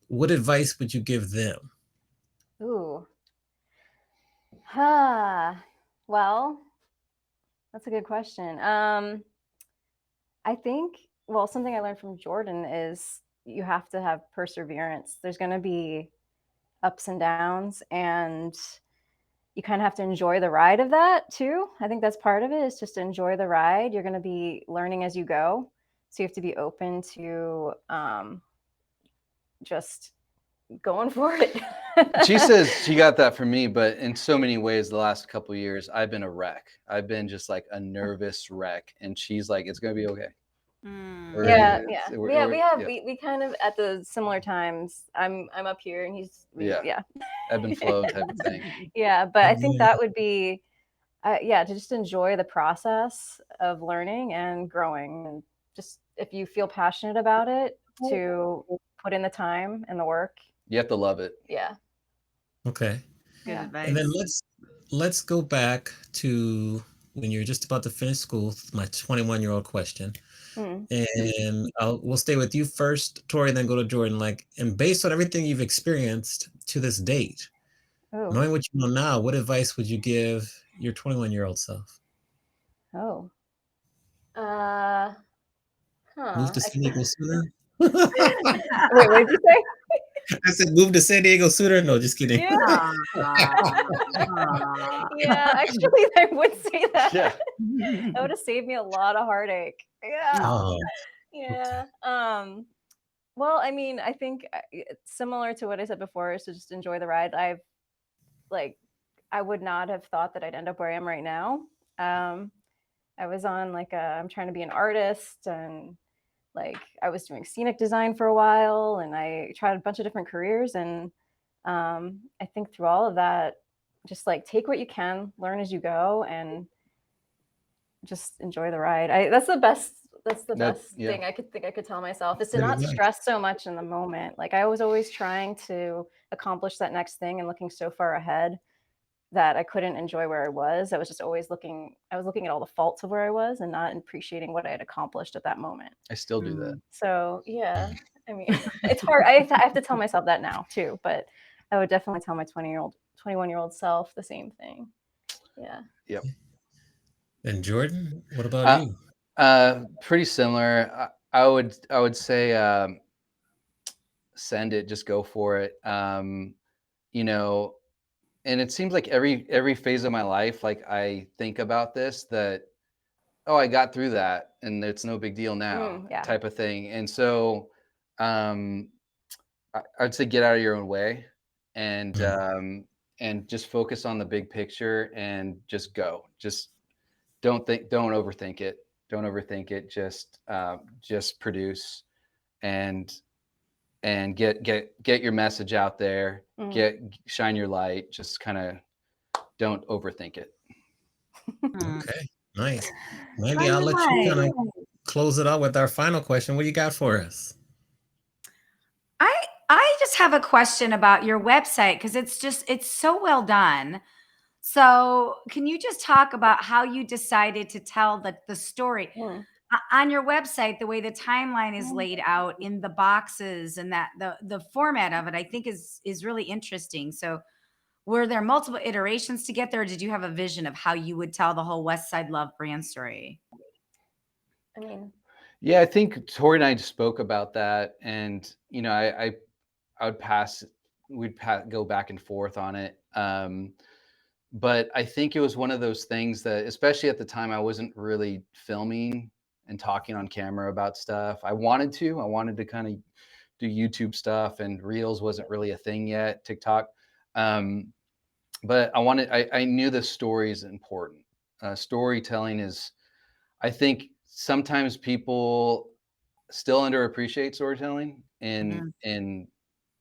what advice would you give them? Ooh. Well, that's a good question. I think, well, something I learned from Jordan is you have to have perseverance. There's going to be ups and downs, and you kind of have to enjoy the ride of that too. I think that's part of it, is just to enjoy the ride. You're going to be learning as you go. So you have to be open to just going for it. She says she got that from me, but in so many ways, the last couple of years, I've been a wreck. I've been just like a nervous wreck, and she's like, "It's gonna be okay." We're- Yeah, it's- yeah. we're- We kind of at the similar times. I'm up here, and he's Yeah. Ebb and flow type of thing. Yeah, but I think Yeah. that would be, to just enjoy the process of learning and growing, and just if you feel passionate about it, to put in the time and the work. You have to love it. Yeah. Okay. Good Yeah. advice. And then let's go back to when you're just about to finish school, my 21-year-old question. Mm. And we'll stay with you first, Tori, and then go to Jordan. Like, and based on everything you've experienced to this date, Oh. knowing what you know now, what advice would you give your 21-year-old self? Oh. Move to San Diego sooner? Wait, what did you say? I said move to San Diego sooner? No, just kidding. Yeah. Aw. Yeah, actually, I would say that. Yeah. That would have saved me a lot of heartache. Yeah. Oh, Yeah. Well, I mean, I think it's similar to what I said before, is to just enjoy the ride. I would not have thought that I'd end up where I am right now. I was on I'm trying to be an artist, and I was doing scenic design for a while, and I tried a bunch of different careers. And I think through all of that, just take what you can, learn as you go, and just enjoy the ride. That's the best thing I could tell myself, is to Very not nice. stress so much in the moment. I was always trying to accomplish that next thing and looking so far ahead that I couldn't enjoy where I was. I was just always looking at all the faults of where I was and not appreciating what I had accomplished at that moment. I still do that. So yeah, I mean, it's hard. I have to tell myself that now too, but I would definitely tell my 21-year-old self the same thing. Yeah. Yep. And Jordan, what about you? Pretty similar. I would say send it, just go for it. You know, and it seems like every phase of my life, like I think about this, that, oh, I got through that and it's no big deal now, Yeah. type of thing. And so I'd say get out of your own way and just focus on the big picture and just go. Just don't overthink it. Don't overthink it. Just produce and get your message out there. Shine your light. Just kind of don't overthink it. Okay, nice. Mandy, I'll let you kind of close it out with our final question. What do you got for us? I just have a question about your website because it's so well done. So can you just talk about how you decided to tell the story? On your website, the way the timeline is laid out in the boxes and that the format of it, I think is really interesting. So were there multiple iterations to get there? Or did you have a vision of how you would tell the whole Westside Love brand story? I mean, yeah, I think Tori and I spoke about that, and you know, we'd go back and forth on it. But I think it was one of those things that, especially at the time, I wasn't really filming and talking on camera about stuff. I wanted to kind of do YouTube stuff, and Reels wasn't really a thing yet, TikTok. But I knew the story is important. Storytelling is, I think sometimes people still underappreciate storytelling and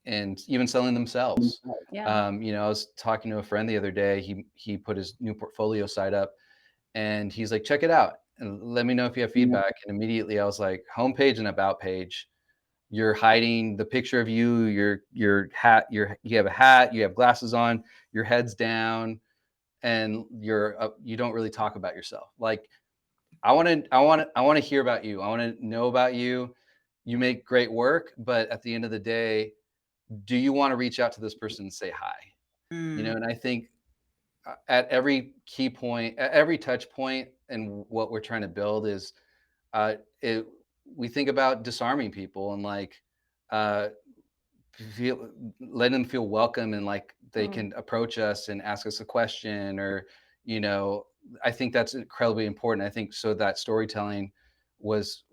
even selling themselves. Yeah. You know, I was talking to a friend the other day. He put his new portfolio site up, and he's like, check it out and let me know if you have feedback. And immediately I was like, homepage and about page. You're hiding the picture of you, your hat, you have a hat, you have glasses on, your head's down, and you don't really talk about yourself. Like, I want to hear about you. I want to know about you. You make great work, but at the end of the day, do you want to reach out to this person and say hi? You know, and I think at every key point, at every touch point, and what we're trying to build is, we think about disarming people and like letting them feel welcome, and like they can approach us and ask us a question, or you know, I think that's incredibly important. I think so that storytelling was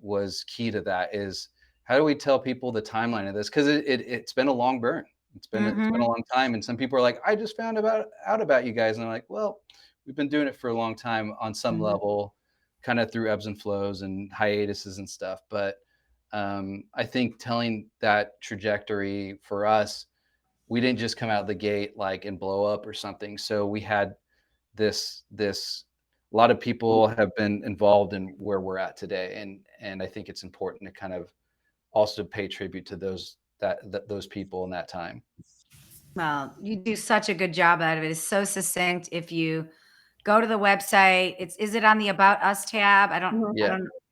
key to that. Is how do we tell people the timeline of this? Because it's been a long burn. It's been a long time, and some people are like, I just found out about you guys, and I'm like, well, we've been doing it for a long time on some level, kind of through ebbs and flows and hiatuses and stuff. But I think telling that trajectory for us, we didn't just come out the gate like and blow up or something. So we had this a lot of people have been involved in where we're at today, and I think it's important to kind of also pay tribute to those people in that time. Well, you do such a good job out of it. It's so succinct. If you go to the website, is it on the About Us tab? I don't know.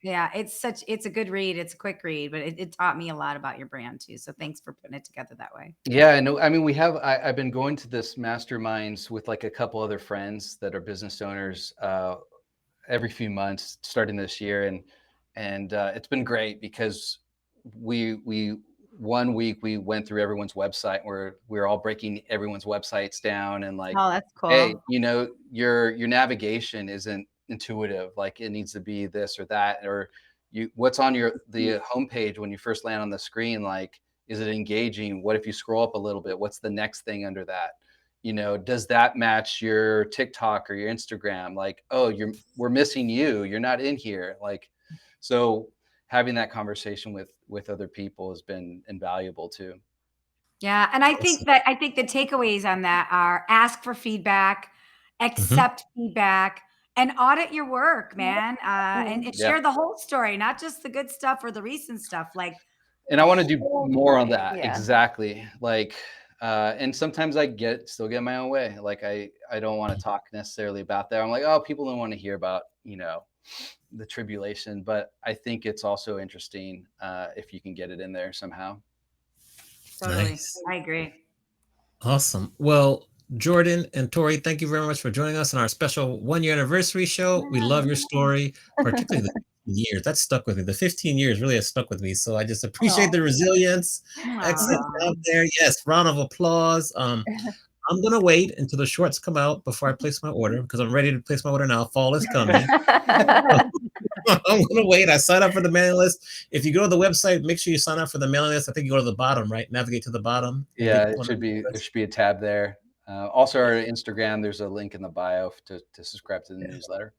Yeah, it's a good read. It's a quick read, but it taught me a lot about your brand too. So thanks for putting it together that way. Yeah, I know. I mean, I've been going to this masterminds with like a couple other friends that are business owners every few months starting this year. And it's been great because we 1 week we went through everyone's website where we're all breaking everyone's websites down and like, oh, that's cool. hey, you know, your navigation isn't intuitive, like it needs to be this or that, or what's on the homepage when you first land on the screen, like, is it engaging? What if you scroll up a little bit? What's the next thing under that? You know, does that match your TikTok or your Instagram? Like, oh, we're missing you. You're not in here. Like, so having that conversation with other people has been invaluable too. Yeah. And I think the takeaways on that are ask for feedback, accept feedback, and audit your work, man. And share the whole story, not just the good stuff or the recent stuff. Like, and I want to do more on that. Yeah. Exactly. Like, And sometimes I still get my own way. Like I don't want to talk necessarily about that. I'm like, oh, people don't want to hear about, the tribulation, but I think it's also interesting if you can get it in there somehow. Totally. Nice. I agree. Awesome. Well, Jordan and Tori, thank you very much for joining us on our special 1-year anniversary show. We love your story, particularly the 15 years. That stuck with me. The 15 years really has stuck with me. So I just appreciate the resilience. Excellent job there. Yes, round of applause. I'm gonna wait until the shorts come out before I place my order because I'm ready to place my order now. Fall is coming. I'm gonna wait. I signed up for the mailing list. If you go to the website, make sure you sign up for the mailing list. I think you go to the bottom, right? Navigate to the bottom. Yeah, there should be a tab there. Also, our Instagram, there's a link in the bio to subscribe to the newsletter.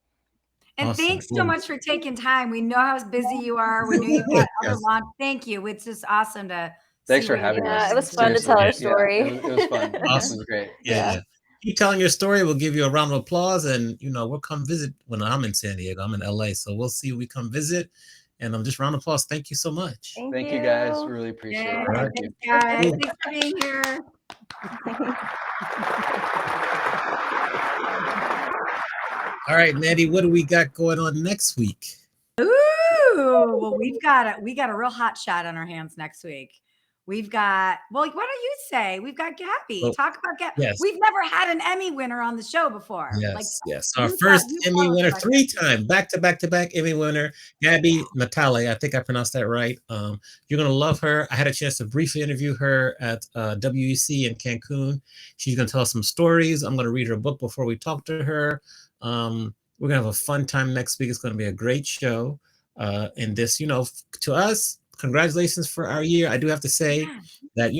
And Awesome. thanks so much for taking time. We know how busy you are. We know you've got other launch. Thank you. It's just awesome to. Thanks for having us. Yeah, it was fun to tell our story. It was fun. Awesome. It was great. Yeah. Keep telling your story. We'll give you a round of applause, and we'll come visit when I'm in San Diego. I'm in LA, so we'll see. We come visit, and I'm just round of applause. Thank you so much. Thank you guys. Really appreciate it. Thank you, guys. Thanks for being here. All right, Maddie, what do we got going on next week? Ooh, well, we got a real hot shot on our hands next week. We've got, why don't you say? We've got Gabby. Well, Talk about Gabby. yes. We've never had an Emmy winner on the show before. Yes. Our first Emmy winner, 3-time, back-to-back Emmy winner, Gabby Natale. I think I pronounced that right. You're going to love her. I had a chance to briefly interview her at WEC in Cancun. She's going to tell us some stories. I'm going to read her book before we talk to her. We're going to have a fun time next week. It's going to be a great show. And this, to us, congratulations for our year. I do have to say that,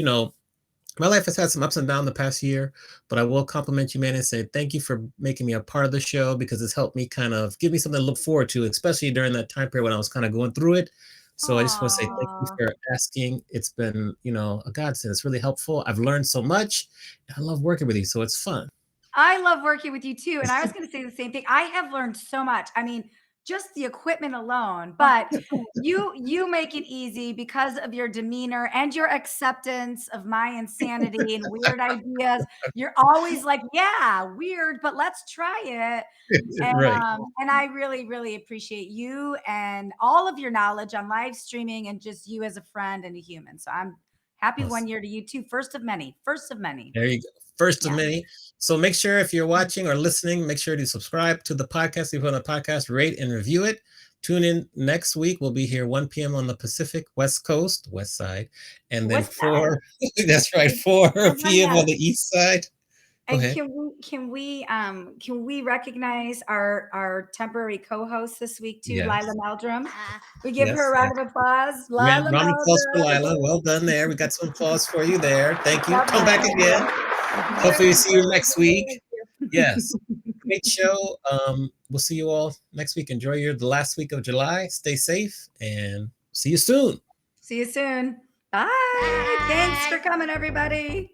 my life has had some ups and downs the past year, but I will compliment you, man, and say thank you for making me a part of the show because it's helped me kind of give me something to look forward to, especially during that time period when I was kind of going through it. So I just want to say thank you for asking. It's been, a godsend. It's really helpful. I've learned so much. I love working with you, so it's fun. I love working with you too. And I was going to say the same thing. I have learned so much. I mean, just the equipment alone, but you make it easy because of your demeanor and your acceptance of my insanity and weird ideas. You're always like, yeah, weird, but let's try it. And, and I really, really appreciate you and all of your knowledge on live streaming and just you as a friend and a human. So I'm happy 1 year to you too. First of many. There you go. First of many. So make sure if you're watching or listening, make sure to subscribe to the podcast. If you put on the podcast, rate and review it. Tune in next week. We'll be here 1 p.m. on the Pacific West Side. And then 4 p.m. on the East Side. And can we recognize our temporary co-host this week too, Lila Meldrum? We give her a round of applause. Round of applause for Lila. Well done there. We got some applause for you there. Thank you. Come back again. Hopefully we see you next week. Yes. Great show. We'll see you all next week. Enjoy the last week of July. Stay safe and see you soon. Bye. Thanks for coming, everybody.